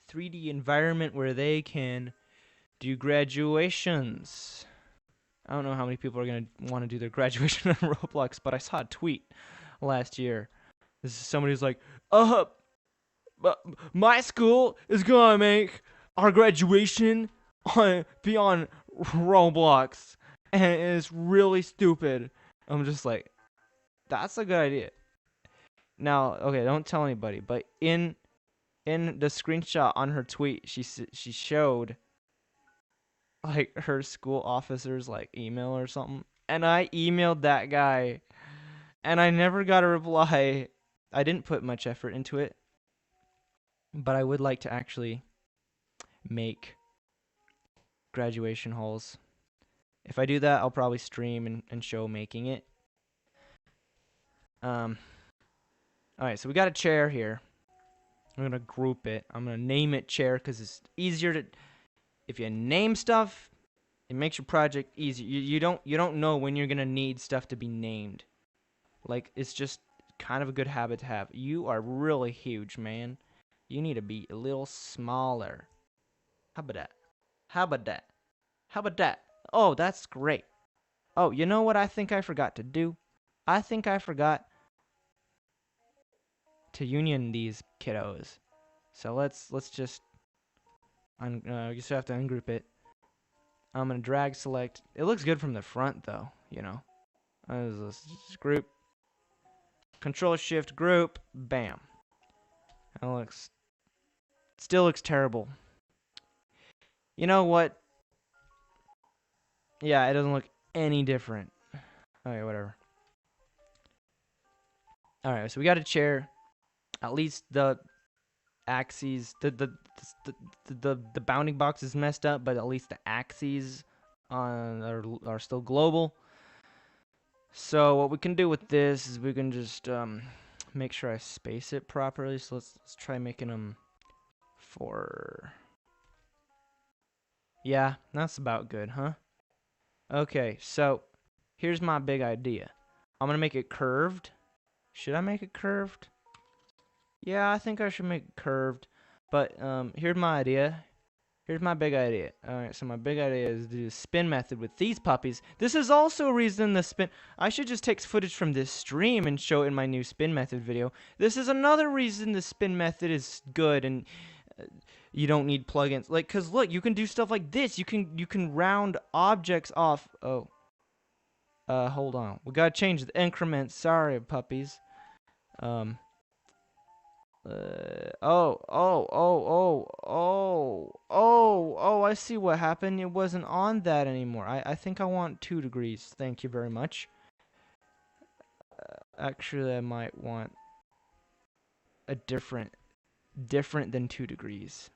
3D environment where they can do graduations. I don't know how many people are going to want to do their graduation on Roblox, but I saw a tweet last year. This is somebody who's like, but my school is going to make our graduation be on Roblox. And it's really stupid. I'm just like, that's a good idea. Now, okay, don't tell anybody, but in the screenshot on her tweet, she showed like her school officer's like email or something, and I emailed that guy, and I never got a reply. I didn't put much effort into it, but I would like to actually make graduation halls. If I do that, I'll probably stream and show making it. All right, so we got a chair here. I'm gonna group it. I'm gonna name it chair because it's easier to. If you name stuff, it makes your project easier. You don't know when you're gonna need stuff to be named. Like, it's just kind of a good habit to have. You are really huge, man. You need to be a little smaller. How about that? How about that? How about that? Oh, that's great. Oh, you know what I think I forgot to do? I think I forgot to union these kiddos. So let's just you just have to ungroup it. I'm gonna drag select. It looks good from the front though, you know. Let's just group. Control Shift group. Bam. That still looks terrible. You know what? Yeah, it doesn't look any different. Okay, whatever. All right, so we got a chair. At least the axes, the bounding box is messed up, but at least the axes are still global. So what we can do with this is we can just make sure I space it properly. So let's try making them for. Yeah, that's about good, huh? Okay, so here's my big idea. I'm gonna make it curved. Should I make it curved? Yeah, I think I should make it curved. But here's my idea. Here's my big idea. Alright, so my big idea is to do the spin method with these puppies. This is also a reason the spin. I should just take footage from this stream and show it in my new spin method video. This is another reason the spin method is good and you don't need plugins. Like, cause look, you can do stuff like this. You can round objects off. Oh. Hold on. We gotta change the increments. Sorry, puppies. Oh, I see what happened. It wasn't on that anymore. I think I want 2 degrees. Thank you very much. Actually, I might want a different than 2 degrees.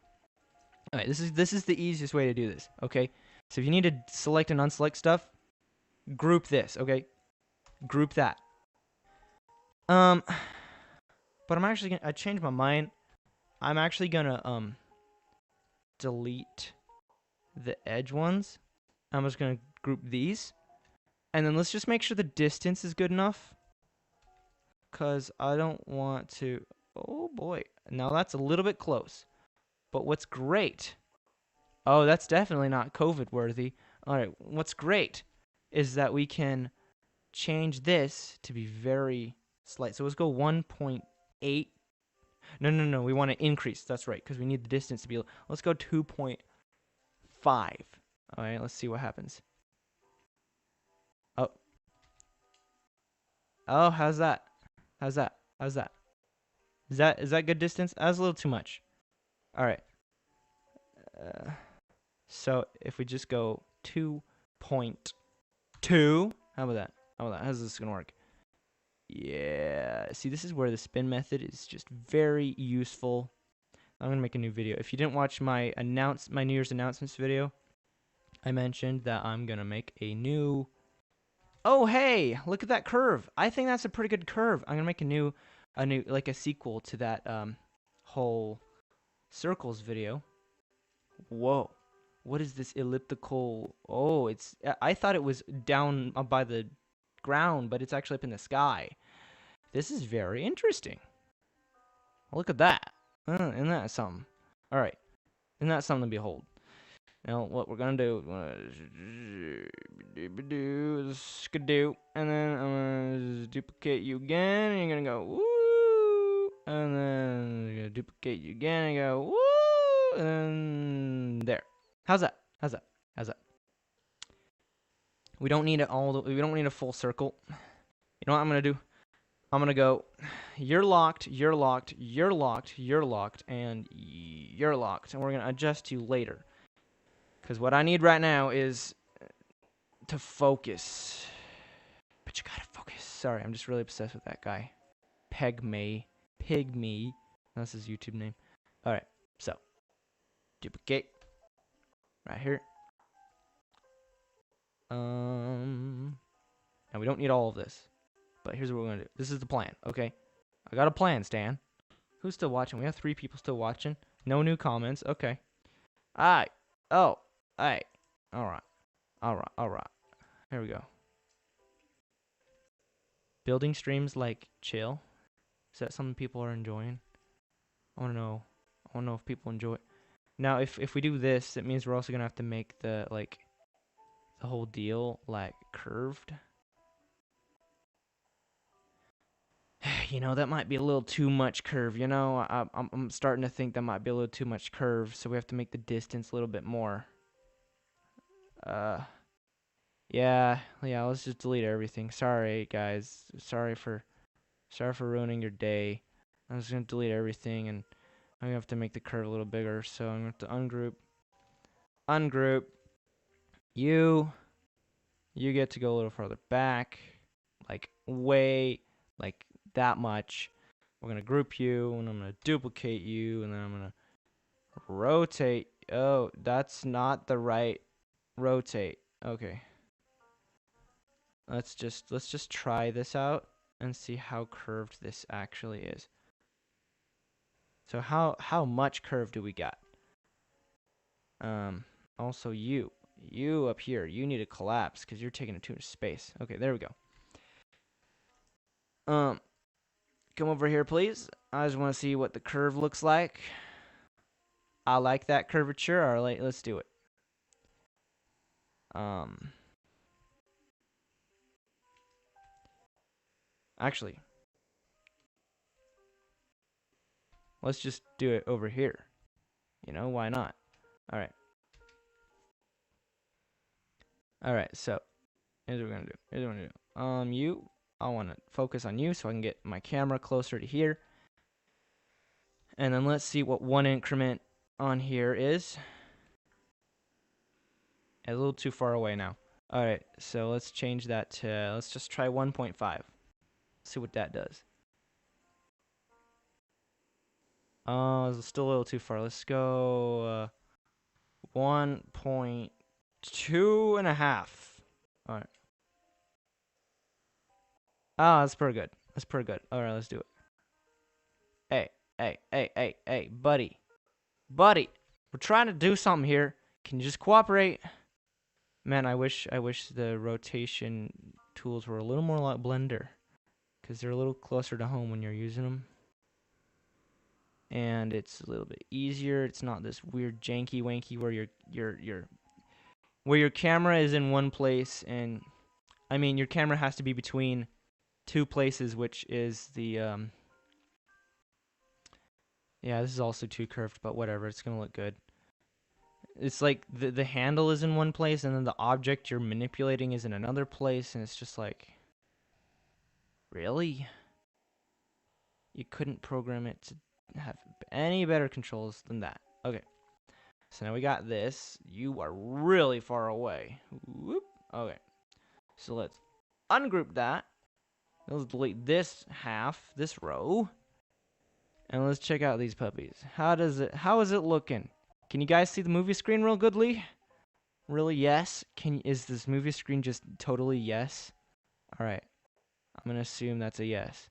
Alright, this is the easiest way to do this, okay? So if you need to select and unselect stuff, group this, okay? Group that. But I'm actually I changed my mind. I'm actually gonna delete the edge ones. I'm just gonna group these. And then let's just make sure the distance is good enough. Cause I don't want to. Oh boy. Now that's a little bit close. But what's great. Oh, that's definitely not COVID worthy. Alright, what's great is that we can change this to be very slight. So let's go 1.8. No. We want to increase. That's right, because we need the distance to be. Let's go 2.5. All right, let's see what happens. Oh. Oh, how's that? How's that? How's that? Is that good distance? That was a little too much. All right. So if we just go 2.2, how about that? How about that? How's this gonna work? Yeah, see, this is where the spin method is just very useful. I'm gonna make a new video. If you didn't watch my New Year's announcements video, I mentioned that I'm gonna make a new. Oh, hey, look at that curve. I think that's a pretty good curve. I'm gonna make a new like a sequel to that whole circles video. Whoa, what is this elliptical? Oh, I thought it was down by the ground, but it's actually up in the sky. This is very interesting. Look at that. Isn't that something? All right, isn't that something to behold? Now, what we're gonna do is skidoo, and then I'm gonna duplicate you again, and you're gonna go woo, and then you're gonna duplicate you again, and go woo, and there. How's that? How's that? How's that? We don't need it all. We don't need a full circle. You know what I'm gonna do? I'm gonna go. You're locked. You're locked. You're locked. You're locked, and you're locked, and we're gonna adjust you later. Because what I need right now is to focus. But you gotta focus. Sorry, I'm just really obsessed with that guy. Pygmy. That's his YouTube name. Alright, so. Duplicate. Right here. Now we don't need all of this. But here's what we're gonna do. This is the plan, okay? I got a plan, Stan. Who's still watching? We have 3 people still watching. No new comments. Okay. Alright. Oh. Alright. Alright. Alright. Here we go. Building streams like chill. Is that something people are enjoying? I wanna know. I wanna know if people enjoy it. Now if we do this, it means we're also gonna have to make the the whole deal like curved. You know, that might be a little too much curve, you know? I'm starting to think that might be a little too much curve, so we have to make the distance a little bit more. Yeah, let's just delete everything. Sorry, guys. Sorry for ruining your day. I'm just gonna delete everything, and I'm gonna have to make the curve a little bigger, so I'm gonna have to ungroup. You get to go a little farther back, like way, like that much. We're gonna group you, and I'm gonna duplicate you, and then I'm gonna rotate. Oh, that's not the right rotate. Okay. Let's just try this out and see how curved this actually is. So how much curve do we got? Also you up here, you need to collapse because you're taking too much space. Okay, there we go. Come over here, please. I just want to see what the curve looks like. I like that curvature. All right, let's do it. Actually, let's just do it over here. You know, why not? All right. All right, so here's what we're gonna do. I want to focus on you so I can get my camera closer to here. And then let's see what 1 increment on here is. A little too far away now. All right, so let's change that to, let's just try 1.5. See what that does. Oh, it's still a little too far. Let's go 1.2 and a half. All right. Ah, that's pretty good. That's pretty good. All right, let's do it. Hey, buddy. We're trying to do something here. Can you just cooperate? Man, I wish the rotation tools were a little more like Blender, because they're a little closer to home when you're using them. And it's a little bit easier. It's not this weird janky wanky where your camera is in one place, and I mean your camera has to be between 2 places, which is the yeah, this is also too curved, but whatever, it's gonna look good. It's like the handle is in one place, and then the object you're manipulating is in another place, and it's just like, really? You couldn't program it to have any better controls than that. Okay. So now we got this. You are really far away. Whoop. Okay. So let's ungroup that. Let's delete this half, this row. And let's check out these puppies. How is it looking? Can you guys see the movie screen real goodly? Really, yes? Is this movie screen just totally yes? Alright. I'm gonna assume that's a yes.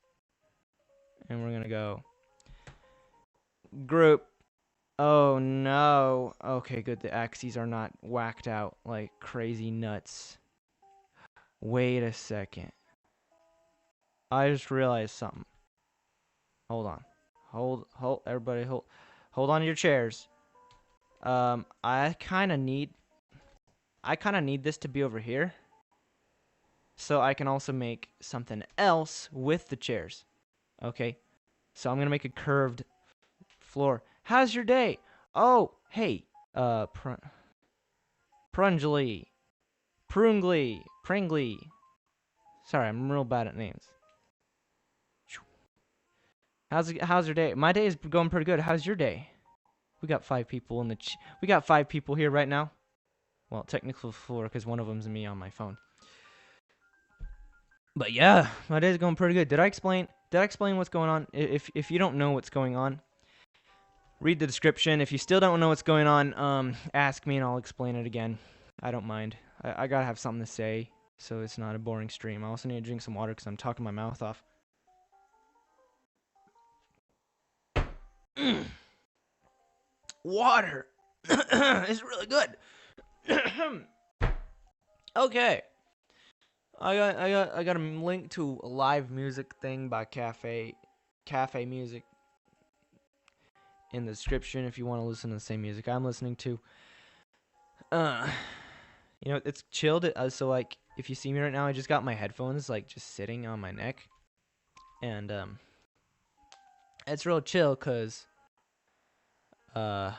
And we're gonna go group. Oh no. Okay, good. The axes are not whacked out like crazy nuts. Wait a second. I just realized something. Hold on. Everybody, hold on to your chairs. I kind of need this to be over here, so I can also make something else with the chairs. Okay, so I'm gonna make a curved floor. How's your day? Oh, hey, Prungly, Pringly. Sorry, I'm real bad at names. How's your day? My day is going pretty good. How's your day? We got 5 people in the we got 5 people here right now. Well, technically 4 because one of them's me on my phone. But yeah, my day's going pretty good. Did I explain what's going on? If you don't know what's going on, read the description. If you still don't know what's going on, ask me and I'll explain it again. I don't mind. I gotta have something to say, so it's not a boring stream. I also need to drink some water because I'm talking my mouth off. Water. It's really good. Okay. I got a link to a live music thing by Cafe Music in the description if you want to listen to the same music I'm listening to. You know, it's chilled. So like, if you see me right now, I just got my headphones like just sitting on my neck, and it's real chill because I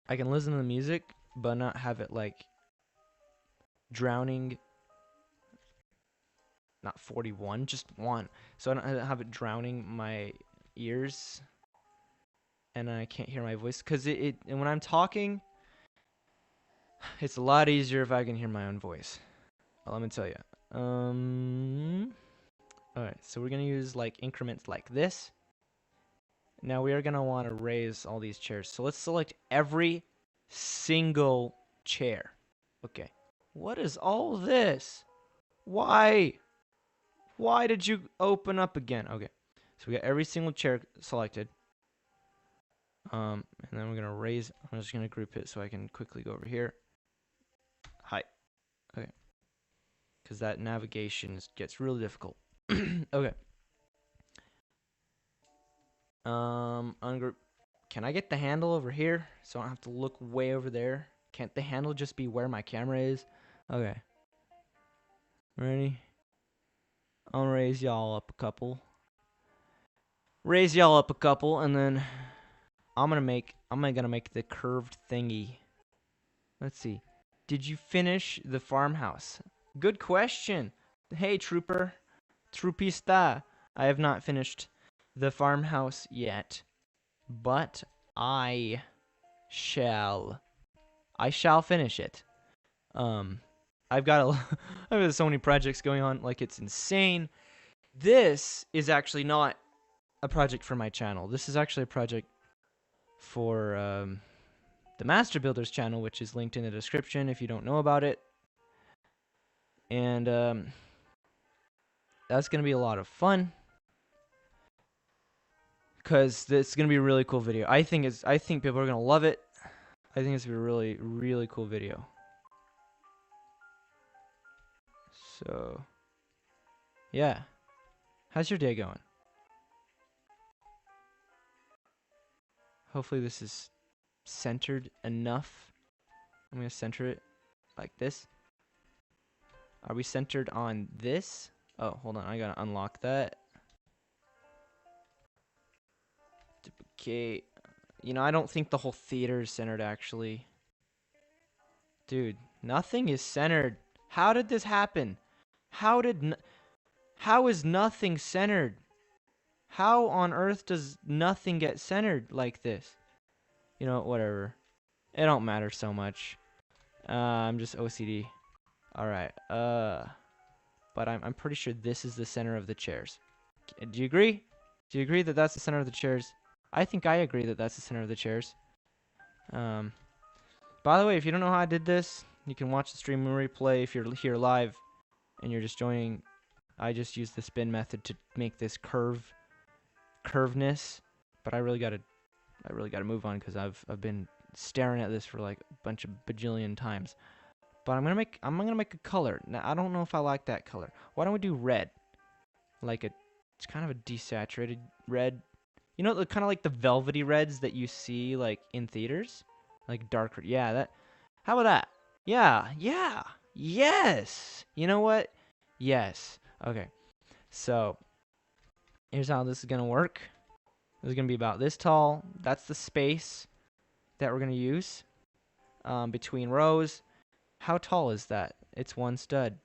can listen to the music but not have it like drowning. Not 41, just 1. So I don't have it drowning my ears, and I can't hear my voice because and when I'm talking, it's a lot easier if I can hear my own voice. Well, let me tell you. Alright, so we're gonna use like increments like this. Now we are gonna want to raise all these chairs. So let's select every single chair. Okay. What is all this? Why? Why did you open up again? Okay. So we got every single chair selected. And then we're gonna raise. I'm just gonna group it so I can quickly go over here. Hi. Okay. Because that navigation gets really difficult. Okay. Ungroup. Can I get the handle over here so I don't have to look way over there? Can't the handle just be where my camera is? Okay. Ready? I'll raise y'all up a couple. And then I'm gonna make the curved thingy. Let's see. Did you finish the farmhouse? Good question. Hey, Troopista. I have not finished the farmhouse yet, but I shall finish it. I've got so many projects going on, like it's insane. This is actually not a project for my channel. This is actually a project for the Master Builders channel, which is linked in the description if you don't know about it. And that's gonna be a lot of fun because this is gonna be a really cool video. I think people are gonna love it. I think it's gonna be a really, really cool video. So, yeah. How's your day going? Hopefully this is centered enough. I'm gonna center it like this. Are we centered on this? Oh, hold on. I gotta unlock that. Duplicate. You know, I don't think the whole theater is centered, actually. Dude, nothing is centered. How did this happen? How is nothing centered? How on earth does nothing get centered like this? You know, whatever. It don't matter so much. I'm just OCD. Alright, but I'm pretty sure this is the center of the chairs. Do you agree? Do you agree that that's the center of the chairs? I think I agree that that's the center of the chairs. By the way, if you don't know how I did this, you can watch the stream replay if you're here live and you're just joining. I just used the spin method to make this curveness, but I really gotta move on because I've been staring at this for like a bunch of bajillion times. But I'm gonna make a color. Now I don't know if I like that color. Why don't we do red? Like a It's kind of a desaturated red. You know, kind of like the velvety reds that you see like in theaters, like darker. Yeah, that. How about that? Yeah, yeah, yes. You know what? Yes. Okay. So here's how this is gonna work. This is gonna be about this tall. That's the space that we're gonna use between rows. How tall is that? It's one stud.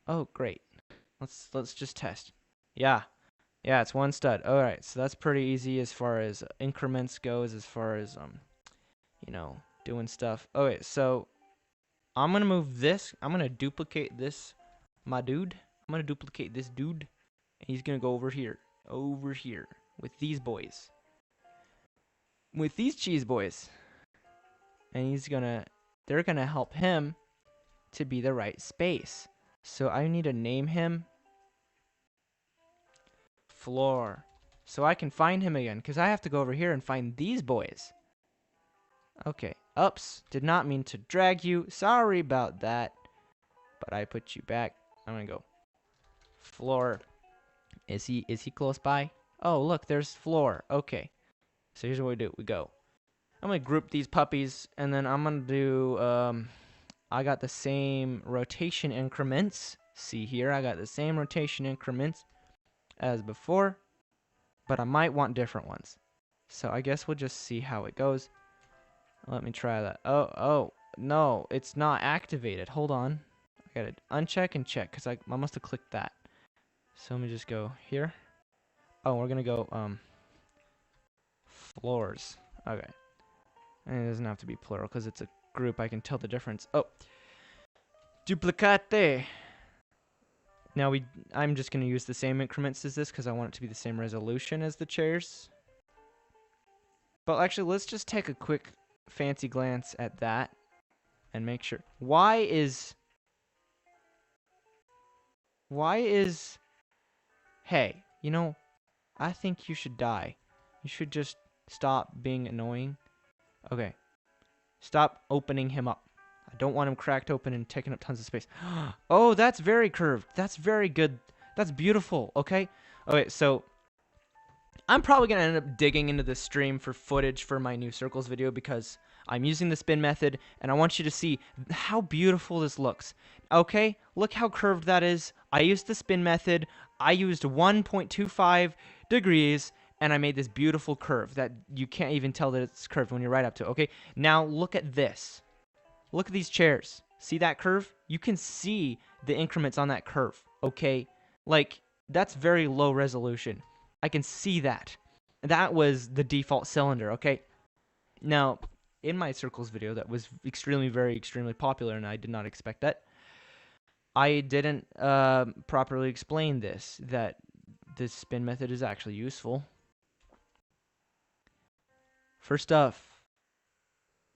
Oh, great. Let's just test. Yeah. Yeah, it's one stud. All right. So that's pretty easy as far as increments goes, as far as you know, doing stuff. Okay, so I'm going to move this. I'm going to duplicate this my dude. I'm going to duplicate this dude. And he's going to go over here with these boys. With these cheese boys. And they're going to help him to be the right space. So I need to name him Floor. So I can find him again, because I have to go over here and find these boys. Okay, ups. Did not mean to drag you. Sorry about that. But I put you back. I'm going to go Floor. Is he close by? Oh, look, there's Floor. Okay. So here's what we do. We go. I'm going to group these puppies, and then I'm going to do, I got the same rotation increments. See here, I got the same rotation increments as before, but I might want different ones. So I guess we'll just see how it goes. Let me try that. Oh, no, it's not activated. Hold on. I gotta uncheck and check, because I must have clicked that. So let me just go here. Oh, we're gonna go, floors. Okay. And it doesn't have to be plural, because it's a group. I can tell the difference. Oh. Duplicate. Now I'm just going to use the same increments as this because I want it to be the same resolution as the chairs. But actually, let's just take a quick fancy glance at that and make sure. Why is... Hey, you know, I think you should die. You should just stop being annoying. Okay. Stop opening him up. I don't want him cracked open and taking up tons of space. Oh, that's very curved. That's very good. That's beautiful. Okay. Okay, so I'm probably going to end up digging into this stream for footage for my new circles video because I'm using the spin method and I want you to see how beautiful this looks. Okay, look how curved that is. I used the spin method. I used 1.25 degrees and I made this beautiful curve that you can't even tell that it's curved when you're right up to it. Okay, now look at this. Look at these chairs. See that curve? You can see the increments on that curve, okay? Like, that's very low resolution. I can see that. That was the default cylinder, okay? Now, in my circles video that was extremely popular, and I did not expect that, I didn't properly explain that this spin method is actually useful. For stuff.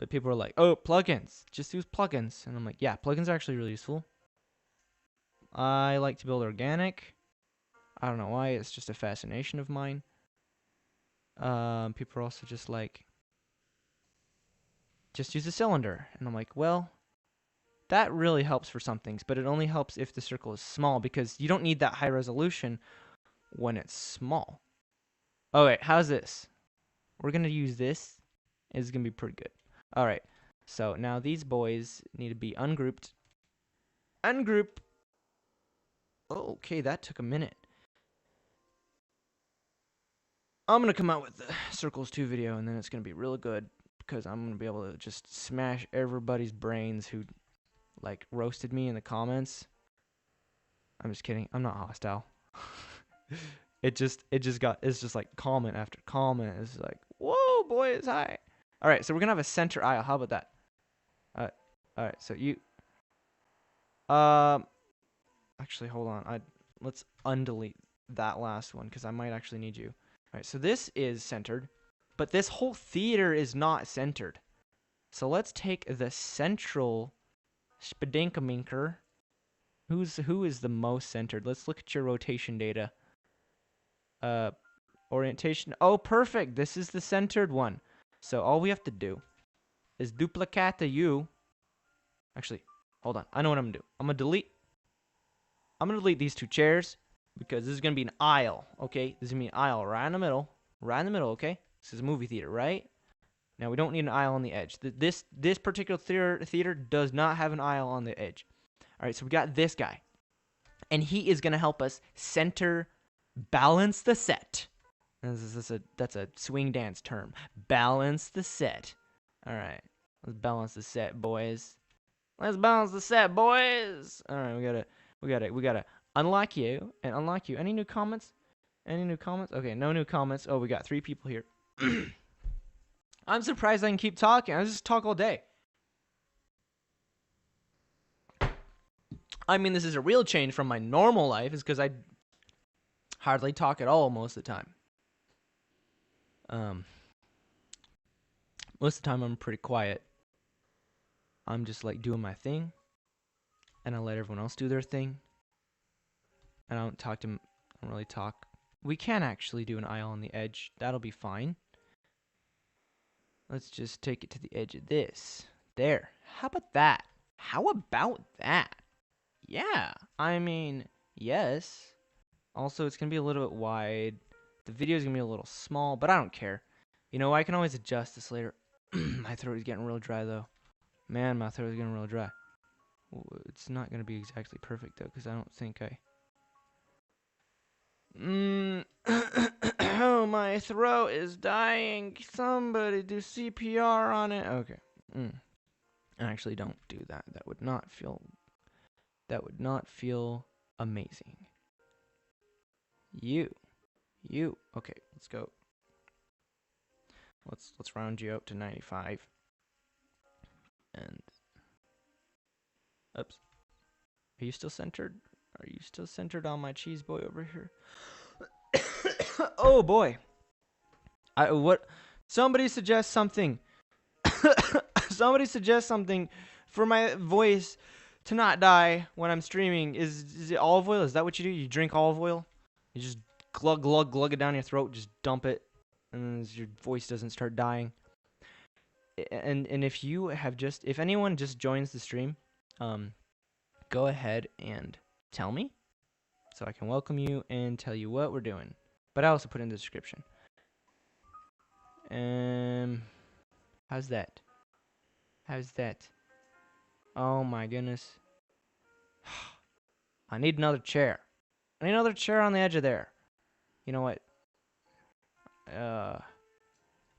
But people are like, oh, plugins. Just use plugins. And I'm like, yeah, plugins are actually really useful. I like to build organic. I don't know why. It's just a fascination of mine. People are also just like, just use a cylinder. And I'm like, well, that really helps for some things. But it only helps if the circle is small. Because you don't need that high resolution when it's small. Oh, wait. How's this? We're going to use this. It's going to be pretty good. All right, so now these boys need to be ungrouped. Ungroup. Oh, okay, that took a minute. I'm going to come out with the Circles 2 video, and then it's going to be really good, because I'm going to be able to just smash everybody's brains who, like, roasted me in the comments. I'm just kidding. I'm not hostile. It's just like comment after comment. It's like, whoa, boys, hi. All right, so we're going to have a center aisle. How about that? All right, so you... Actually, hold on. Let's undelete that last one, because I might actually need you. All right, so this is centered, but this whole theater is not centered. So let's take the central spedinkaminker. Who is the most centered? Let's look at your rotation data. Orientation. Oh, perfect. This is the centered one. So all we have to do is duplicate the U. Actually, hold on. I know what I'm going to do. I'm going to delete these two chairs because this is gonna be an aisle. Okay, this is gonna be an aisle right in the middle, Okay, this is a movie theater, right? Now we don't need an aisle on the edge. This particular theater does not have an aisle on the edge. All right, so we got this guy, and he is gonna help us balance the set. That's a swing dance term. Balance the set. All right, let's balance the set, boys. Let's balance the set, boys. All right, we gotta unlock you and unlock you. Any new comments? Any new comments? Okay, no new comments. Oh, we got 3 people here. I'm surprised I can keep talking. I just talk all day. I mean, this is a real change from my normal life, is because I hardly talk at all most of the time. Most of the time I'm pretty quiet. I'm just like doing my thing, and I let everyone else do their thing. And I don't really talk. We can actually do an aisle on the edge. That'll be fine. Let's just take it to the edge of this. There. How about that? How about that? Yeah. I mean, yes. Also, it's going to be a little bit wide. The video is going to be a little small, but I don't care. You know, I can always adjust this later. My throat is getting real dry, though. Man, my throat is getting real dry. It's not going to be exactly perfect, though, because I don't think I... Oh, my throat is dying. Somebody do CPR on it. Okay. Actually, don't do that. That would not feel amazing. You. Okay, let's go. Let's round you up to 95. And oops. Are you still centered? Are you still centered on my cheese boy over here? Oh boy. Somebody suggest something. Somebody suggest something for my voice to not die when I'm streaming. Is it olive oil? Is that what you do? You drink olive oil? You just glug it down your throat, just dump it, and your voice doesn't start dying. And if anyone just joins the stream, go ahead and tell me, so I can welcome you and tell you what we're doing. But I also put in the description. How's that? How's that? Oh my goodness. I need another chair. I need another chair on the edge of there. You know what?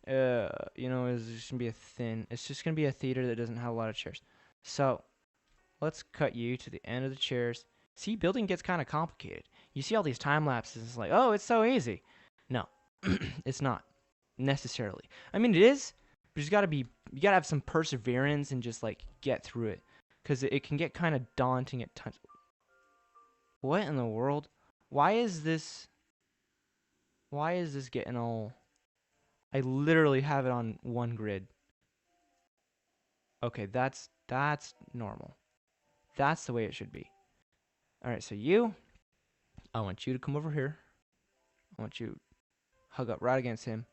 You know, it's just gonna be a theater that doesn't have a lot of chairs. So, let's cut you to the end of the chairs. See, building gets kind of complicated. You see all these time lapses, it's like, oh, it's so easy. No, it's not necessarily. I mean, it is, but you gotta have some perseverance and just like get through it, because it can get kind of daunting at times. What in the world? Why is this getting all... I literally have it on one grid. Okay, that's normal. That's the way it should be. Alright, so I want you to come over here. I want you to hug up right against him.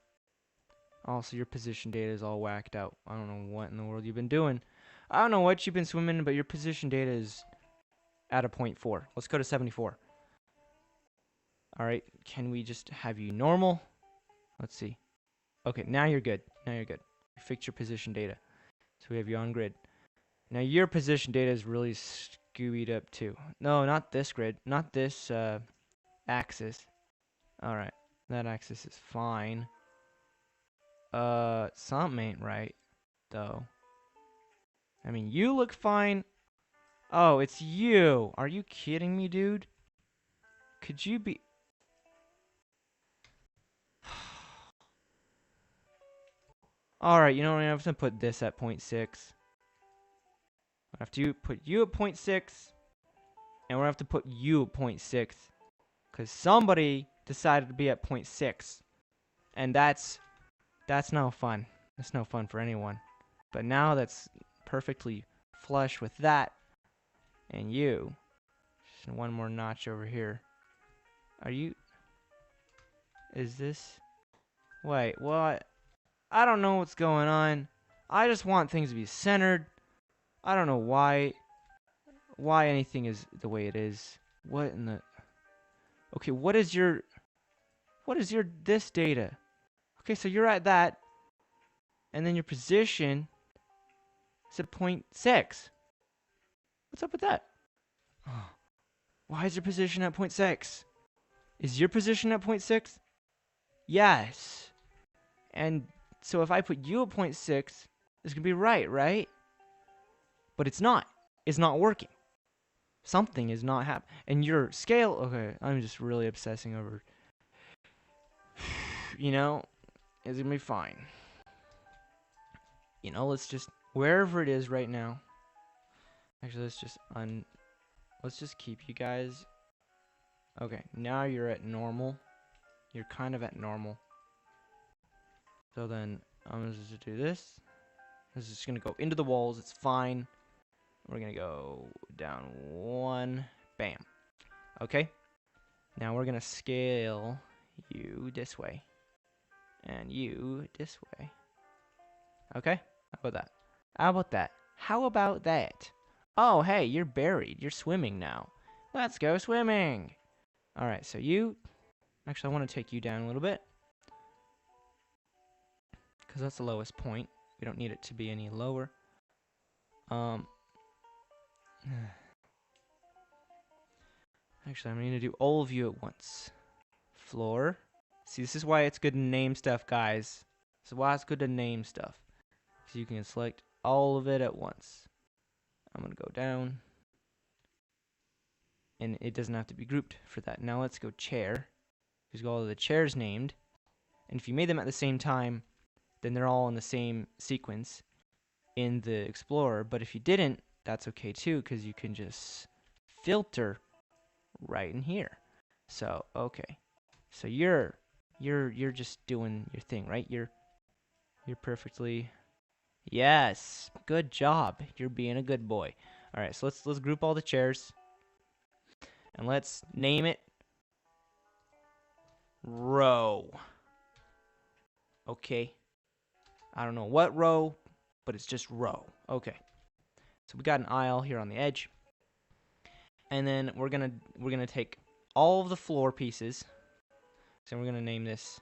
Also, your position data is all whacked out. I don't know what in the world you've been doing. I don't know what you've been swimming, but your position data is at a 0.4. Let's go to 74. Alright, can we just have you normal? Let's see. Okay, now you're good. Now you're good. You fixed your position data. So we have you on grid. Now your position data is really scoobied up too. No, not this grid. Not this axis. Alright, that axis is fine. Something ain't right, though. I mean, you look fine. Oh, it's you. Are you kidding me, dude? Could you be... Alright, you know what? I have to put this at 0.6. I have to put you at 0.6. And we're going to have to put you at 0.6. Because somebody decided to be at 0.6. And that's no fun. That's no fun for anyone. But now that's perfectly flush with that. And you. Just one more notch over here. Are you... Is this... Wait, what? I don't know what's going on. I just want things to be centered. I don't know why anything is the way it is. What in the... Okay, what is your this data? Okay, so you're at that, and then your position is at 0.6. What's up with that? Oh, why is your position at 0.6? Is your position at 0.6? Yes. And so if I put you at 0.6, it's gonna be right? But it's not. It's not working. Something is not happening. And your scale, okay, I'm just really obsessing over, you know, it's gonna be fine. You know, let's just, wherever it is right now, actually, let's just keep you guys. Okay, now you're at normal. You're kind of at normal. So then, I'm just gonna do this. This is just gonna go into the walls, it's fine. We're gonna go down 1, bam. Okay, now we're gonna scale you this way, and you this way. Okay, how about that? How about that? How about that? Oh, hey, you're buried. You're swimming now. Let's go swimming. All right, so you, actually, I want to take you down a little bit, because that's the lowest point. We don't need it to be any lower. Actually, I'm going to do all of you at once. Floor. See, this is why it's good to name stuff, guys. This is why it's good to name stuff. So you can select all of it at once. I'm going to go down. And it doesn't have to be grouped for that. Now let's go chair. We've got all of the chairs named. And if you made them at the same time, then they're all in the same sequence in the Explorer. But if you didn't, that's okay too, because you can just filter right in here. So, okay. So you're just doing your thing, right? You're perfectly. Yes, good job. You're being a good boy. All right, so let's group all the chairs, and let's name it row. Okay. I don't know what row, but it's just row. Okay. So we got an aisle here on the edge, and then we're gonna take all of the floor pieces. So we're gonna name this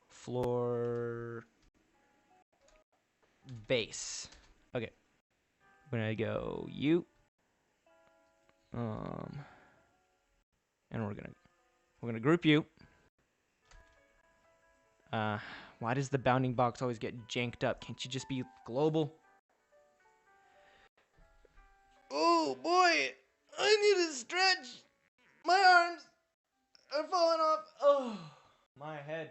floor base. Okay. We're gonna go you. And we're gonna group you. Why does the bounding box always get janked up? Can't you just be global? Oh boy, I need to stretch. My arms are falling off. Oh, my head.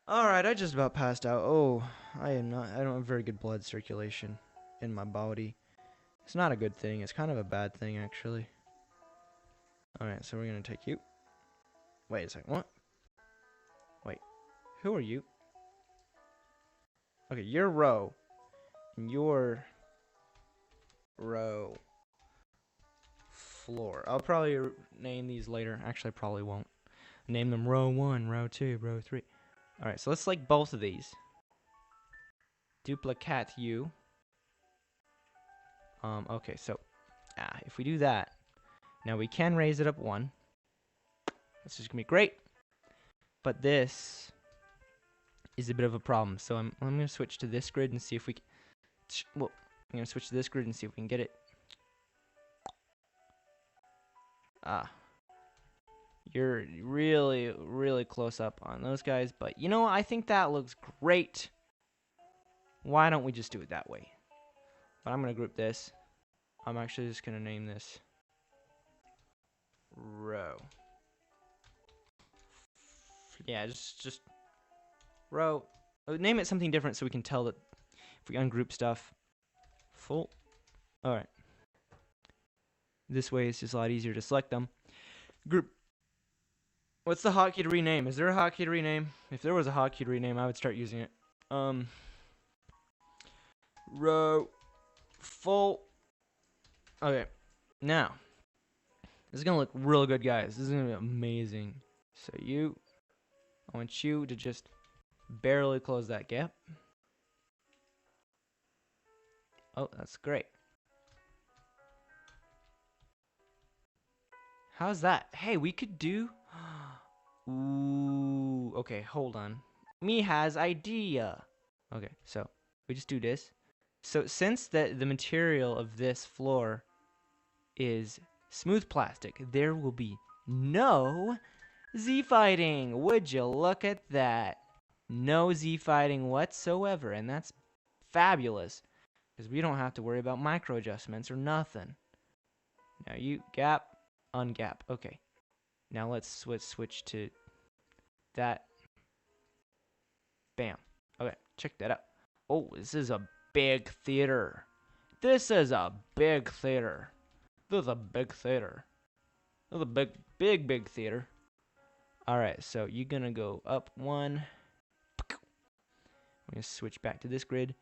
Alright, I just about passed out. Oh, I don't have very good blood circulation in my body. It's not a good thing. It's kind of a bad thing, actually. Alright, so we're gonna take you. Wait a second, what? Wait, who are you? Okay, you're row. And you're row. Floor. I'll probably name these later. Actually, I probably won't. Name them row 1, row 2, row 3. Alright, so let's select both of these. Duplicate you. Okay, so if we do that, now we can raise it up 1. This is gonna be great. But this is a bit of a problem. So I'm gonna switch to this grid and see if we can. Well, I'm gonna switch to this grid and see if we can get it. You're really, really close up on those guys, but you know, I think that looks great. Why don't we just do it that way? But I'm gonna group this. I'm actually just gonna name this row. Yeah, just row. Name it something different so we can tell that if we ungroup stuff. Full. Alright. This way it's just a lot easier to select them. Group. What's the hotkey to rename? Is there a hotkey to rename? If there was a hotkey to rename, I would start using it. Row. Full. Okay. Now. This is going to look real good, guys. This is going to be amazing. So I want you to just barely close that gap. Oh, that's great. How's that? Hey, we could do... Ooh, okay, hold on. Me has idea. Okay, so we just do this. So since the material of this floor is smooth plastic, there will be no Z-fighting. Would you look at that? No Z-fighting whatsoever, and that's fabulous because we don't have to worry about micro adjustments or nothing. Now you gap, ungap. Okay. Now let's switch to that. Bam. Okay, check that out. Oh, this is a big theater. This is a big theater. This is a big theater. This is a big theater. Alright, so you're gonna go up one. I'm gonna switch back to this grid.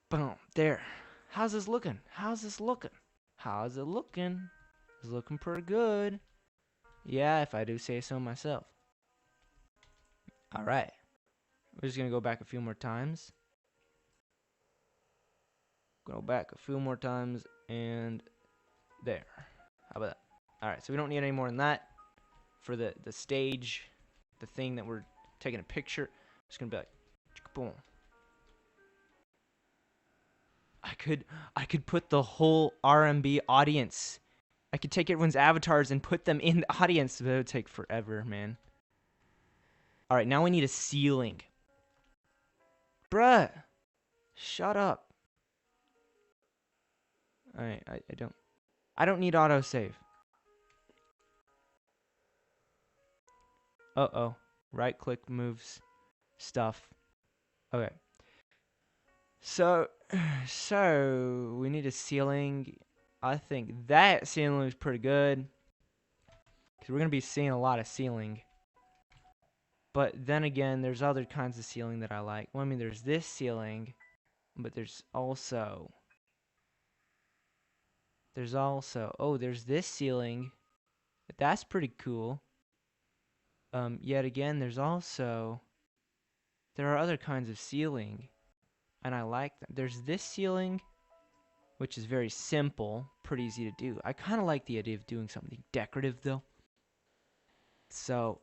Boom. There. How's this looking? How's this looking? How's it looking? It's looking pretty good. Yeah, if I do say so myself. Alright. We're just gonna go back a few more times. Go back a few more times and there. How about that? Alright, so we don't need any more than that for the stage, the thing that we're taking a picture. Just gonna be like, boom. I could put the whole RMB audience. I could take everyone's avatars and put them in the audience, but it would take forever, man. Alright, now we need a ceiling. Bruh, shut up. Alright, I don't need autosave. Uh-oh. Right click moves stuff. Okay. So we need a ceiling. I think that ceiling is pretty good. Because we're going to be seeing a lot of ceiling. But then again, there's other kinds of ceiling that I like. Well, I mean, there's this ceiling. But there's also... Oh, there's this ceiling. That's pretty cool. Yet again, there are other kinds of ceiling. And I like them. There's this ceiling, which is very simple, pretty easy to do. I kind of like the idea of doing something decorative, though. So,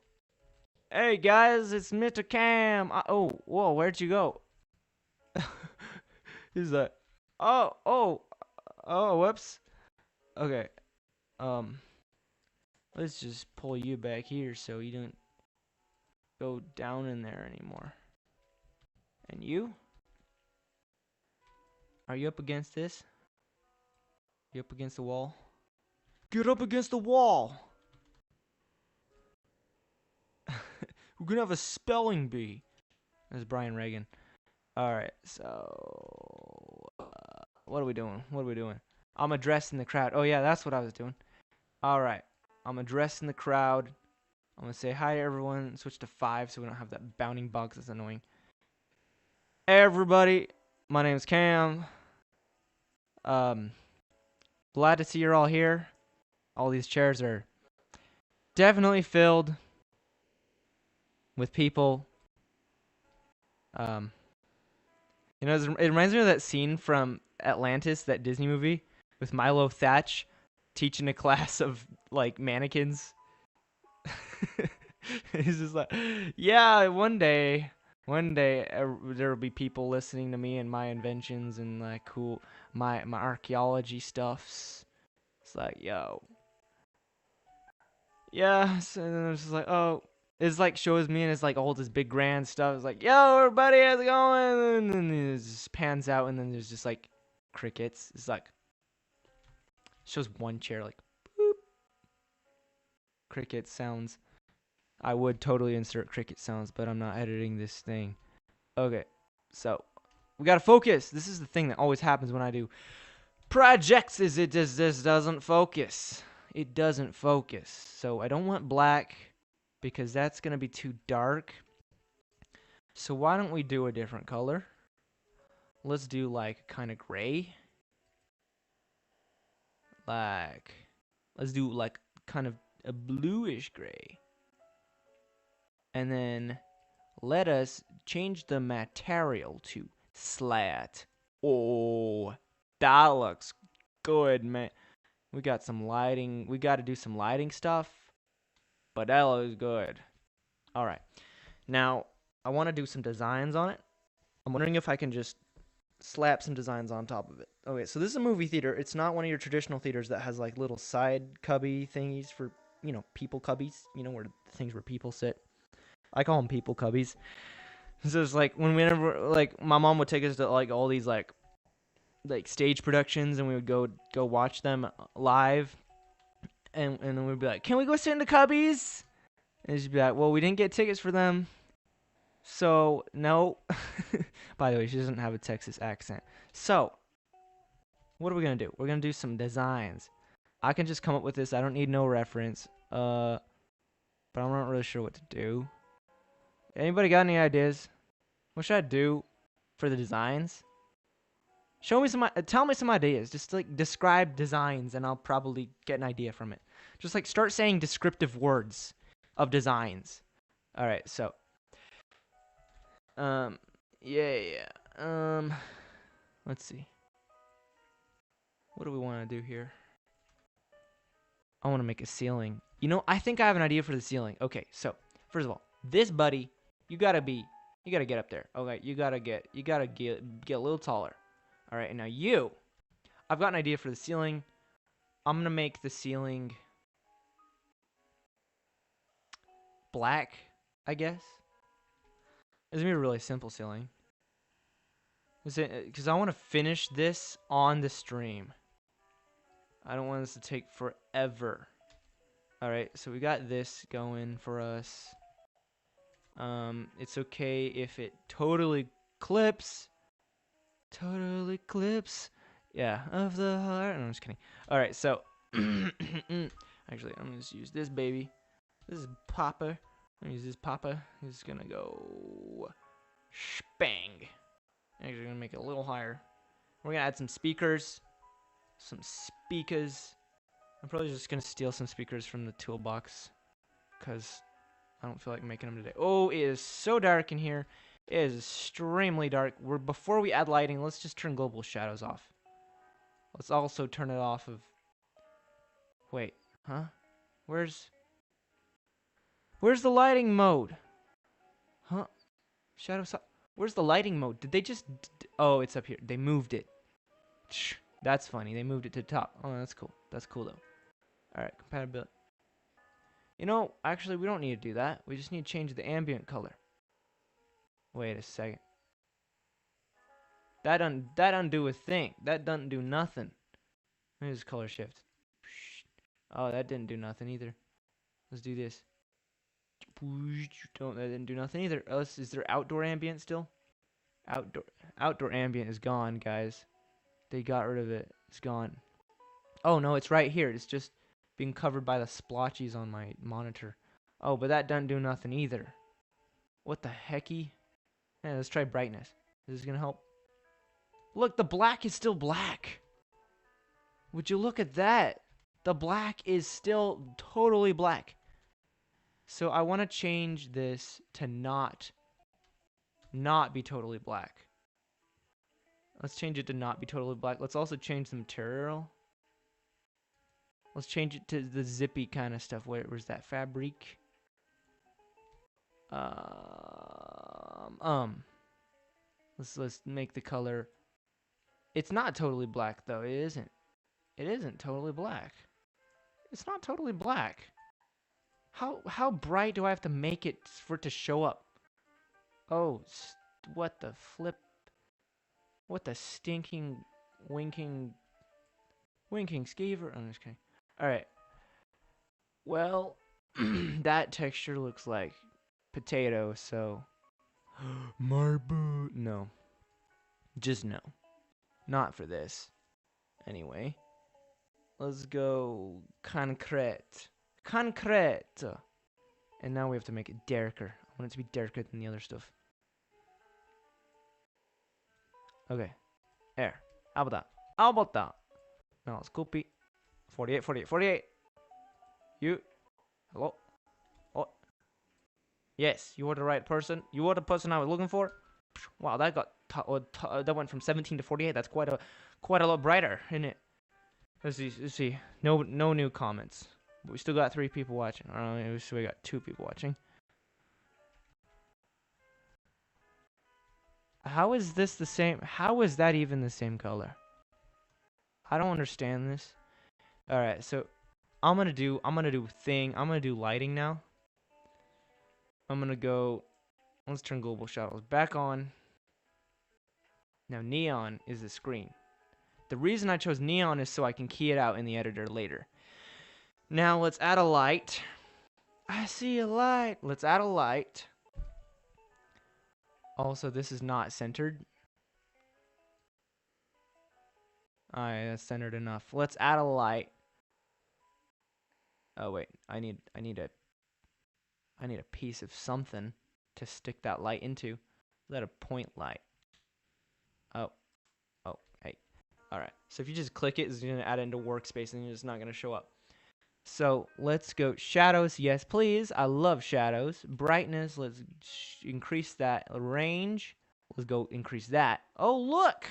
hey guys, it's Mr. Cam. Oh, whoa, where'd you go? Who's that? Oh, whoops. Okay, let's just pull you back here so you don't go down in there anymore. And you? Are you up against this? You up against the wall? Get up against the wall! We're gonna have a spelling bee. That's Brian Reagan. Alright, so... what are we doing? I'm addressing the crowd. Oh yeah, that's what I was doing. Alright, I'm addressing the crowd. I'm gonna say hi to everyone. Switch to 5 so we don't have that bounding bugs. That's annoying. Hey everybody, my name's Cam. Glad to see you're all here. All these chairs are definitely filled with people. You know, it reminds me of that scene from Atlantis, that Disney movie, with Milo Thatch teaching a class of, like, mannequins. He's just like, yeah, one day there will be people listening to me and my inventions and, like, cool, my archaeology stuffs. It's like, yo. Yeah, so then it's just like, oh. It's like shows me and it's like all this big grand stuff. It's like, yo, everybody, how's it going? And then it just pans out and then there's just like crickets. It's like, shows one chair like, boop. Cricket sounds. I would totally insert cricket sounds, but I'm not editing this thing. Okay, so we gotta focus. This is the thing that always happens when I do projects, is it just doesn't focus. It doesn't focus. So I don't want black, because that's going to be too dark. So why don't we do a different color? Let's do like kind of gray. Let's do like kind of a bluish gray. And then let us change the material to slat. Oh, that looks good, man. We got some lighting. We got to do some lighting stuff. But that looks good. All right. Now, I want to do some designs on it. I'm wondering if I can just slap some designs on top of it. Okay, so this is a movie theater. It's not one of your traditional theaters that has like little side cubby thingies for, people cubbies, where things where people sit. I call them people cubbies. So it's like whenever like my mom would take us to like all these like stage productions, and we would go watch them live, and then we'd be like, "Can we go sit in the cubbies?" And she'd be like, "Well, we didn't get tickets for them, so no." By the way, she doesn't have a Texas accent. So, what are we gonna do? We're gonna do some designs. I can just come up with this. I don't need no reference. But I'm not really sure what to do. Anybody got any ideas? What should I do for the designs? Show me some. Tell me some ideas. Just like describe designs, and I'll probably get an idea from it. Just like start saying descriptive words of designs. All right. So. Yeah. Let's see. What do we want to do here? I want to make a ceiling. I think I have an idea for the ceiling. Okay. So first of all, this buddy, you gotta get up there. Okay. You gotta get a little taller. All right, and now I've got an idea for the ceiling. I'm going to make the ceiling black, I guess. It's going to be a really simple ceiling. Because I want to finish this on the stream. I don't want this to take forever. All right, so we got this going for us. It's okay if it totally clips. Totally clips. Yeah, of the heart. No, I'm just kidding. All right, so actually, I'm gonna just use this baby. This is Papa. I'm gonna use this Papa. He's gonna go spang. Actually, gonna make it a little higher. We're gonna add some speakers. Some speakers. I'm probably just gonna steal some speakers from the toolbox, cause I don't feel like making them today. Oh, it is so dark in here. It is extremely dark. Before we add lighting, let's just turn global shadows off. Let's also turn it off of... Wait, huh? Where's the lighting mode? Huh? Shadows... Where's the lighting mode? Did they just... Oh, it's up here. They moved it. That's funny. They moved it to the top. Oh, that's cool. That's cool, though. Alright, compatibility. Actually, we don't need to do that. We just need to change the ambient color. Wait a second. That doesn't do a thing. That doesn't do nothing. Let me just color shift. Oh, that didn't do nothing either. Let's do this. That didn't do nothing either. Is there outdoor ambient still? Outdoor ambient is gone, guys. They got rid of it. It's gone. Oh no, it's right here. It's just being covered by the splotches on my monitor. Oh, but that doesn't do nothing either. What the hecky? Yeah, let's try brightness. Is this gonna help? Look, the black is still black. Would you look at that? The black is still totally black. So I want to change this to not be totally black. Let's change it to not be totally black. Let's also change the material. Let's change it to the zippy kind of stuff. Where's that fabric? Let's make the color. It's not totally black though. It isn't. It isn't totally black. It's not totally black. How bright do I have to make it for it to show up? Oh, what the flip? What the stinking, winking skeever? I'm just kidding. All right. Well, that texture looks like potato, so my boot. No. Just no. Not for this. Anyway. Let's go concrete. Concrete. And now we have to make it darker. I want it to be darker than the other stuff. Okay. There. How about that? How about that? Now let's copy. 48, 48, 48. You. Hello? Oh. Yes, you are the right person. You are the person I was looking for. Wow, that got that went from 17 to 48. That's quite a lot brighter, isn't it? Let's see. Let's see. No new comments. But we still got 3 people watching. So we got 2 people watching. How is this the same? How is that even the same color? I don't understand this. All right, so I'm gonna do lighting now. I'm gonna go. Let's turn global shadows back on. Now neon is the screen. The reason I chose neon is so I can key it out in the editor later. Now let's add a light. I see a light. Let's add a light. Also, this is not centered. Alright, that's centered enough. Let's add a light. Oh wait, I need a piece of something to stick that light into. Is that a point light? Oh, hey. Alright, so if you just click it, it's gonna add it into workspace and it's not gonna show up. So let's go shadows. Yes, please. I love shadows. Brightness. Let's increase that. Range. Let's go increase that. Oh, look.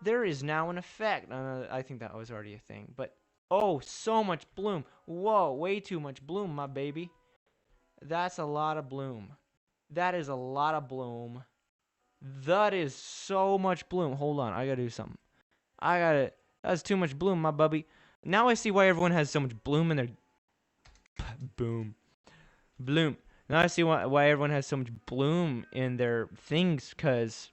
There is now an effect. I think that was already a thing. But, oh, so much bloom. Whoa, way too much bloom, my baby. That's a lot of bloom. That is a lot of bloom. That is so much bloom. Hold on. I got to do something. That's too much bloom, my bubby. Now I see why everyone has so much bloom in their... Boom. Bloom. Now I see why everyone has so much bloom in their things, because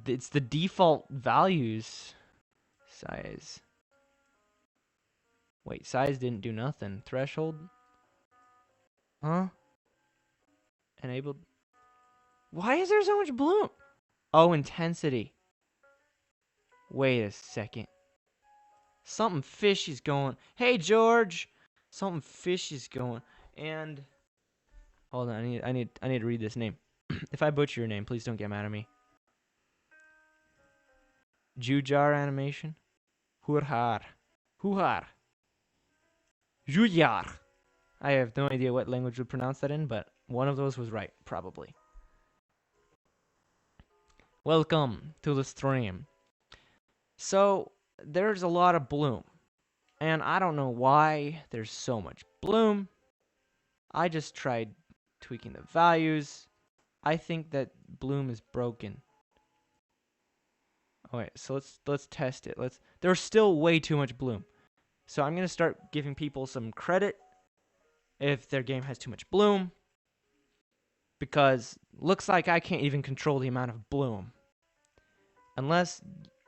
it's the default values. Size. Wait, size didn't do nothing. Threshold? Huh? Enabled. Why is there so much bloom? Oh, intensity. Wait a second. Something fishy's going. Hey, George. Something fishy's going. And hold on, I need to read this name. If I butcher your name, please don't get mad at me. Jujar animation. Hurhar. Huhar. Jujar. I have no idea what language would pronounce that in, but one of those was right, probably. Welcome to the stream. So, there's a lot of bloom. And I don't know why there's so much bloom. I just tried tweaking the values. I think that bloom is broken. Alright, so let's test it. There's still way too much bloom. So I'm gonna start giving people some credit if their game has too much bloom. Because looks like I can't even control the amount of bloom. Unless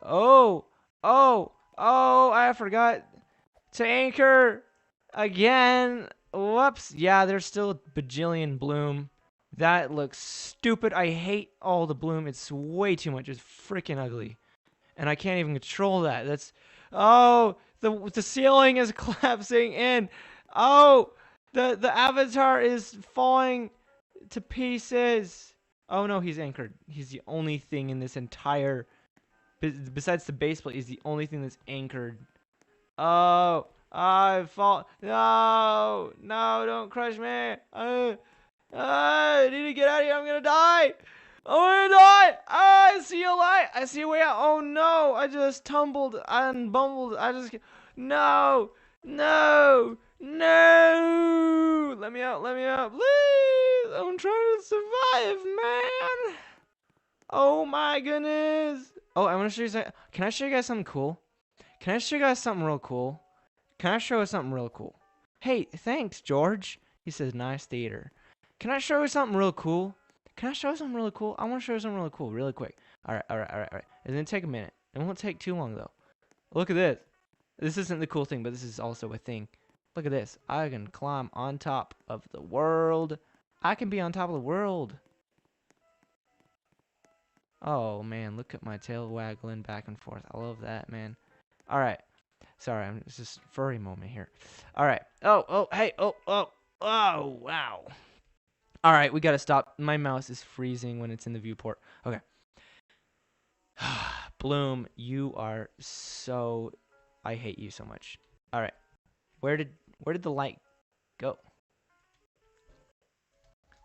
I forgot to anchor again. Whoops. Yeah, there's still a bajillion bloom. That looks stupid. I hate all the bloom. It's way too much. It's freaking ugly. And I can't even control that. That's... Oh, the ceiling is collapsing in. Oh, the avatar is falling to pieces. Oh no, he's anchored. He's the only thing in this entire... Besides the base plate, he's the only thing that's anchored. Oh, I fall. No, don't crush me. I need to get out of here. I'm gonna die. I'm gonna die. I see a light. I see a way out. Oh no, I just tumbled and bumbled. No. Let me out, please. I'm trying to survive, man. Oh my goodness. Oh, I want to show you something. Can I show you guys something cool? Can I show you guys something real cool? Can I show you something real cool? Hey, thanks, George. He says, nice theater. Can I show you something real cool? Can I show you something really cool? I want to show you something really cool, really quick. All right. It's going to take a minute. It won't take too long, though. Look at this. This isn't the cool thing, but this is also a thing. Look at this. I can climb on top of the world. I can be on top of the world. Oh, man, look at my tail waggling back and forth. I love that, man. All right. Sorry, it's just furry moment here. All right. Hey. Oh, wow. All right, we got to stop. My mouse is freezing when it's in the viewport. Okay. Bloom, you are so... I hate you so much. All right. Where did the light go?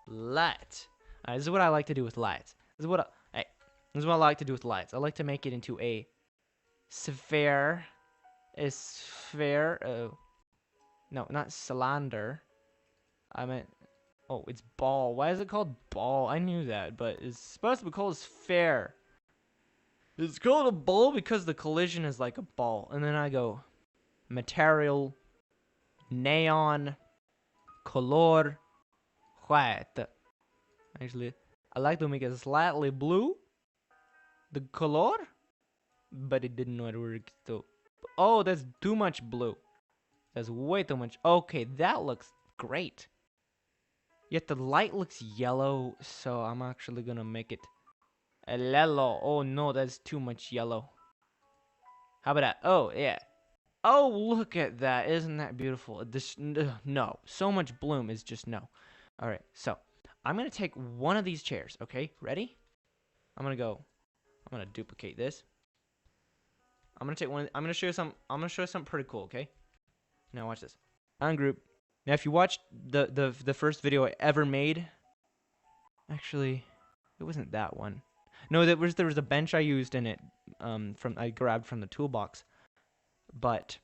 Light. All right, this is what I like to do with lights. This is what I like to do with lights. I like to make it into a Sphere is sphere. Oh, no, not cylinder. I meant. Oh, it's ball. Why is it called ball? I knew that, but it's supposed to be called sphere. It's called a ball because the collision is like a ball. And then I go material, neon, color, white. Actually, I like to make it slightly blue. The color, but it didn't know it worked too. Oh, that's too much blue. That's way too much. Okay, that looks great. Yet the light looks yellow, so I'm actually gonna make it a yellow. Oh no, that's too much yellow. How about that? Oh yeah. Oh, look at that. Isn't that beautiful? This no. So much bloom is just no. All right. So, I'm going to take one of these chairs, okay? Ready? I'm going to duplicate this. I'm going to take one. I'm going to show you something pretty cool, okay? Now watch this. Ungroup. Now if you watched the first video I ever made, actually, it wasn't that one. No, there was a bench I used in it I grabbed from the toolbox. But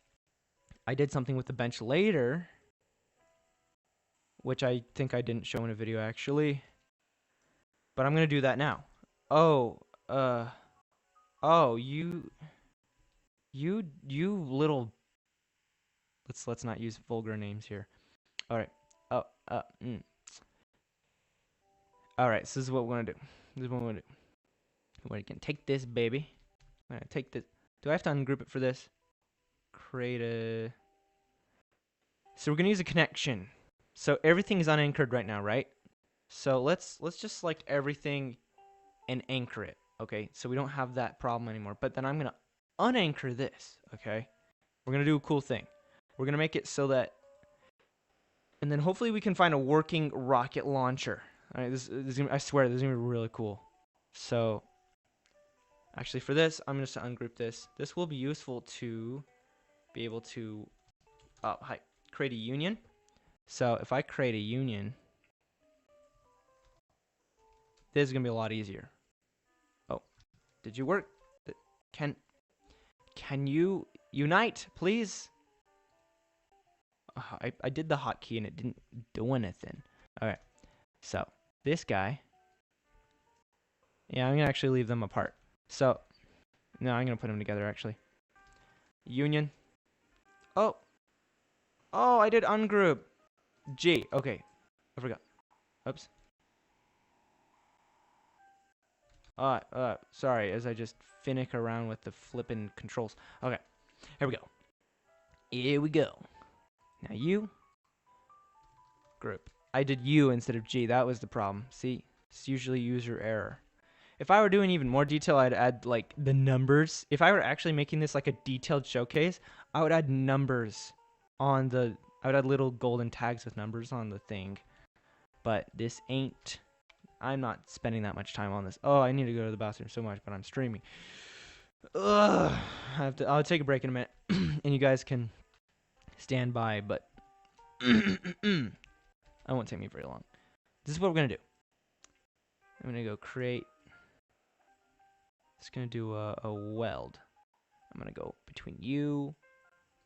I did something with the bench later, which I think I didn't show in a video actually. But I'm gonna do that now. Oh, you little. Let's not use vulgar names here. All right. Oh, All right. So this is what we're gonna do. This is what we're gonna do. We can take this baby. I'm gonna take this. Do I have to ungroup it for this? Create a. So we're gonna use a connection. So everything is unanchored right now, right? So let's just select everything and anchor it, okay? So we don't have that problem anymore. But then I'm gonna unanchor this, okay? We're gonna do a cool thing. We're gonna make it so that, and then hopefully we can find a working rocket launcher. All right, I swear this is gonna be really cool. So actually for this, I'm just gonna ungroup this. This will be useful to be able to create a union. So if I create a union, this is gonna be a lot easier. Oh, did you work? Can you unite, please? I did the hotkey and it didn't do anything. All right, so this guy. Yeah, I'm gonna actually leave them apart. So no, I'm gonna put them together actually. Union. Oh, I did ungroup. G. Okay, I forgot. Oops. Sorry, as I just finick around with the flippin' controls. Okay, here we go. Here we go. Now you group. I did U instead of G. That was the problem. See, it's usually user error. If I were doing even more detail, I'd add like the numbers. If I were actually making this like a detailed showcase, I would add numbers on the. I would add little golden tags with numbers on the thing. But this ain't. I'm not spending that much time on this. Oh, I need to go to the bathroom so much, but I'm streaming. Ugh. I'll take a break in a minute, and you guys can stand by, but I won't take me very long. This is what we're gonna do. I'm gonna go create. It's gonna do a weld. I'm gonna go between you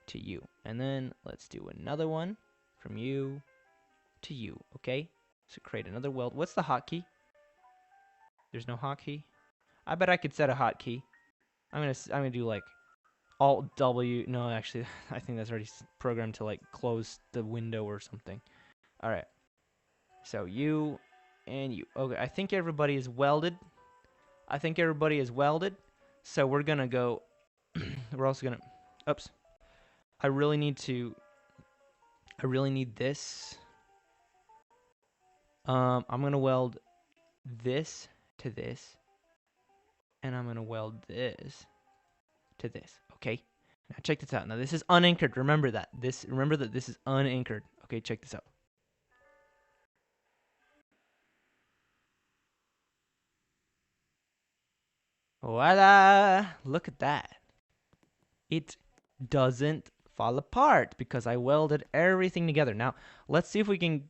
to you, and then let's do another one from you to you. Okay. So create another weld. What's the hotkey? There's no hotkey. I bet I could set a hotkey. I'm gonna do like Alt W. No, actually, I think that's already programmed to like close the window or something. All right. So you and you. Okay. I think everybody is welded. So we're gonna go. We're also gonna. Oops. I really need this. I'm gonna weld this to this, and I'm gonna weld this to this. Okay. Now check this out. Now this is unanchored. Remember that this is unanchored. Okay. Check this out. Voila! Look at that. It doesn't fall apart because I welded everything together. Now let's see if we can.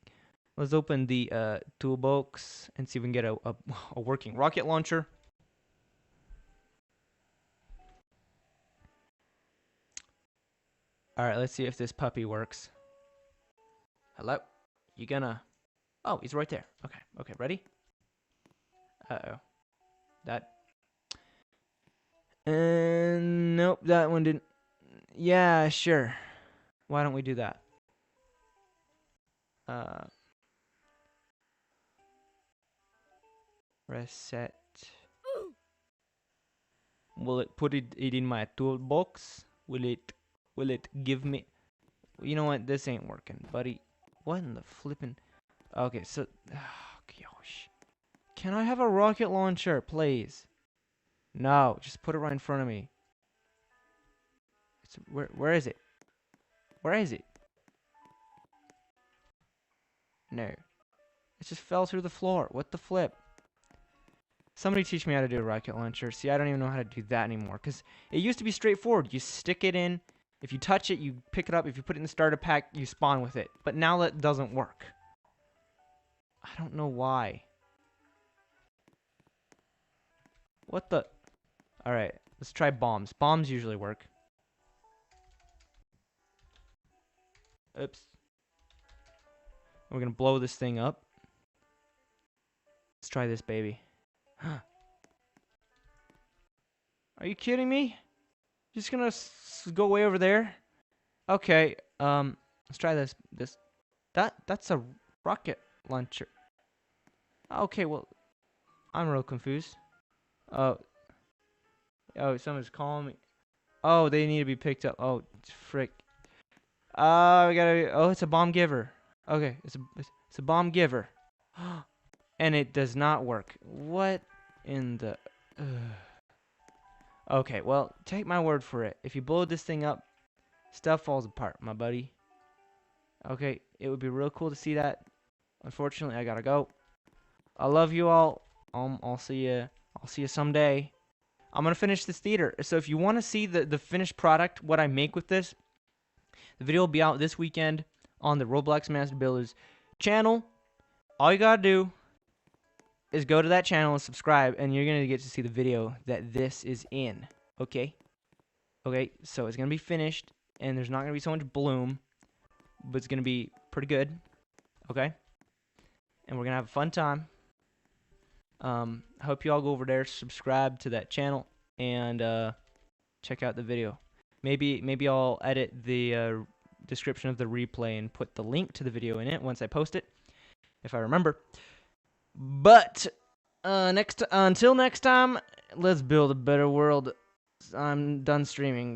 Let's open the toolbox and see if we can get a working rocket launcher. Alright, let's see if this puppy works. Hello? You gonna... Oh, he's right there. Okay, okay, ready? Uh-oh. That... Nope, that one didn't... Yeah, sure. Why don't we do that? Reset. Will it put it in my toolbox? Will it give me... You know what? This ain't working, buddy. What in the flippin'... Okay, so... Oh, gosh. Can I have a rocket launcher, please? No, just put it right in front of me. Where is it? Where is it? No. It just fell through the floor. What the flip? Somebody teach me how to do a rocket launcher. See, I don't even know how to do that anymore. Because it used to be straightforward. You stick it in. If you touch it, you pick it up. If you put it in the starter pack, you spawn with it. But now that doesn't work. I don't know why. What the... Alright, let's try bombs. Bombs usually work. Oops. We're gonna blow this thing up. Let's try this, baby. Are you kidding me? Just gonna go way over there? Okay, let's try this. That's a rocket launcher. Okay, well, I'm real confused. Oh, someone's calling me. Oh, they need to be picked up. Oh, frick. We gotta. Oh, it's a bomb giver. Okay, it's a bomb giver. And it does not work. What in the... Okay, well, take my word for it. If you blow this thing up, stuff falls apart, my buddy. Okay, it would be real cool to see that. Unfortunately, I gotta go. I love you all. I'll see you. I'll see you someday. I'm gonna finish this theater. So if you want to see the finished product, what I make with this, the video will be out this weekend on the Roblox Master Builders channel. All you gotta do is go to that channel and subscribe, and you're gonna get to see the video that this is in. Okay? Okay, so it's gonna be finished, and there's not gonna be so much bloom, but it's gonna be pretty good. Okay? And we're gonna have a fun time. I hope you all go over there, subscribe to that channel, and check out the video. Maybe I'll edit the description of the replay and put the link to the video in it once I post it, if I remember. But until next time, let's build a better world. I'm done streaming.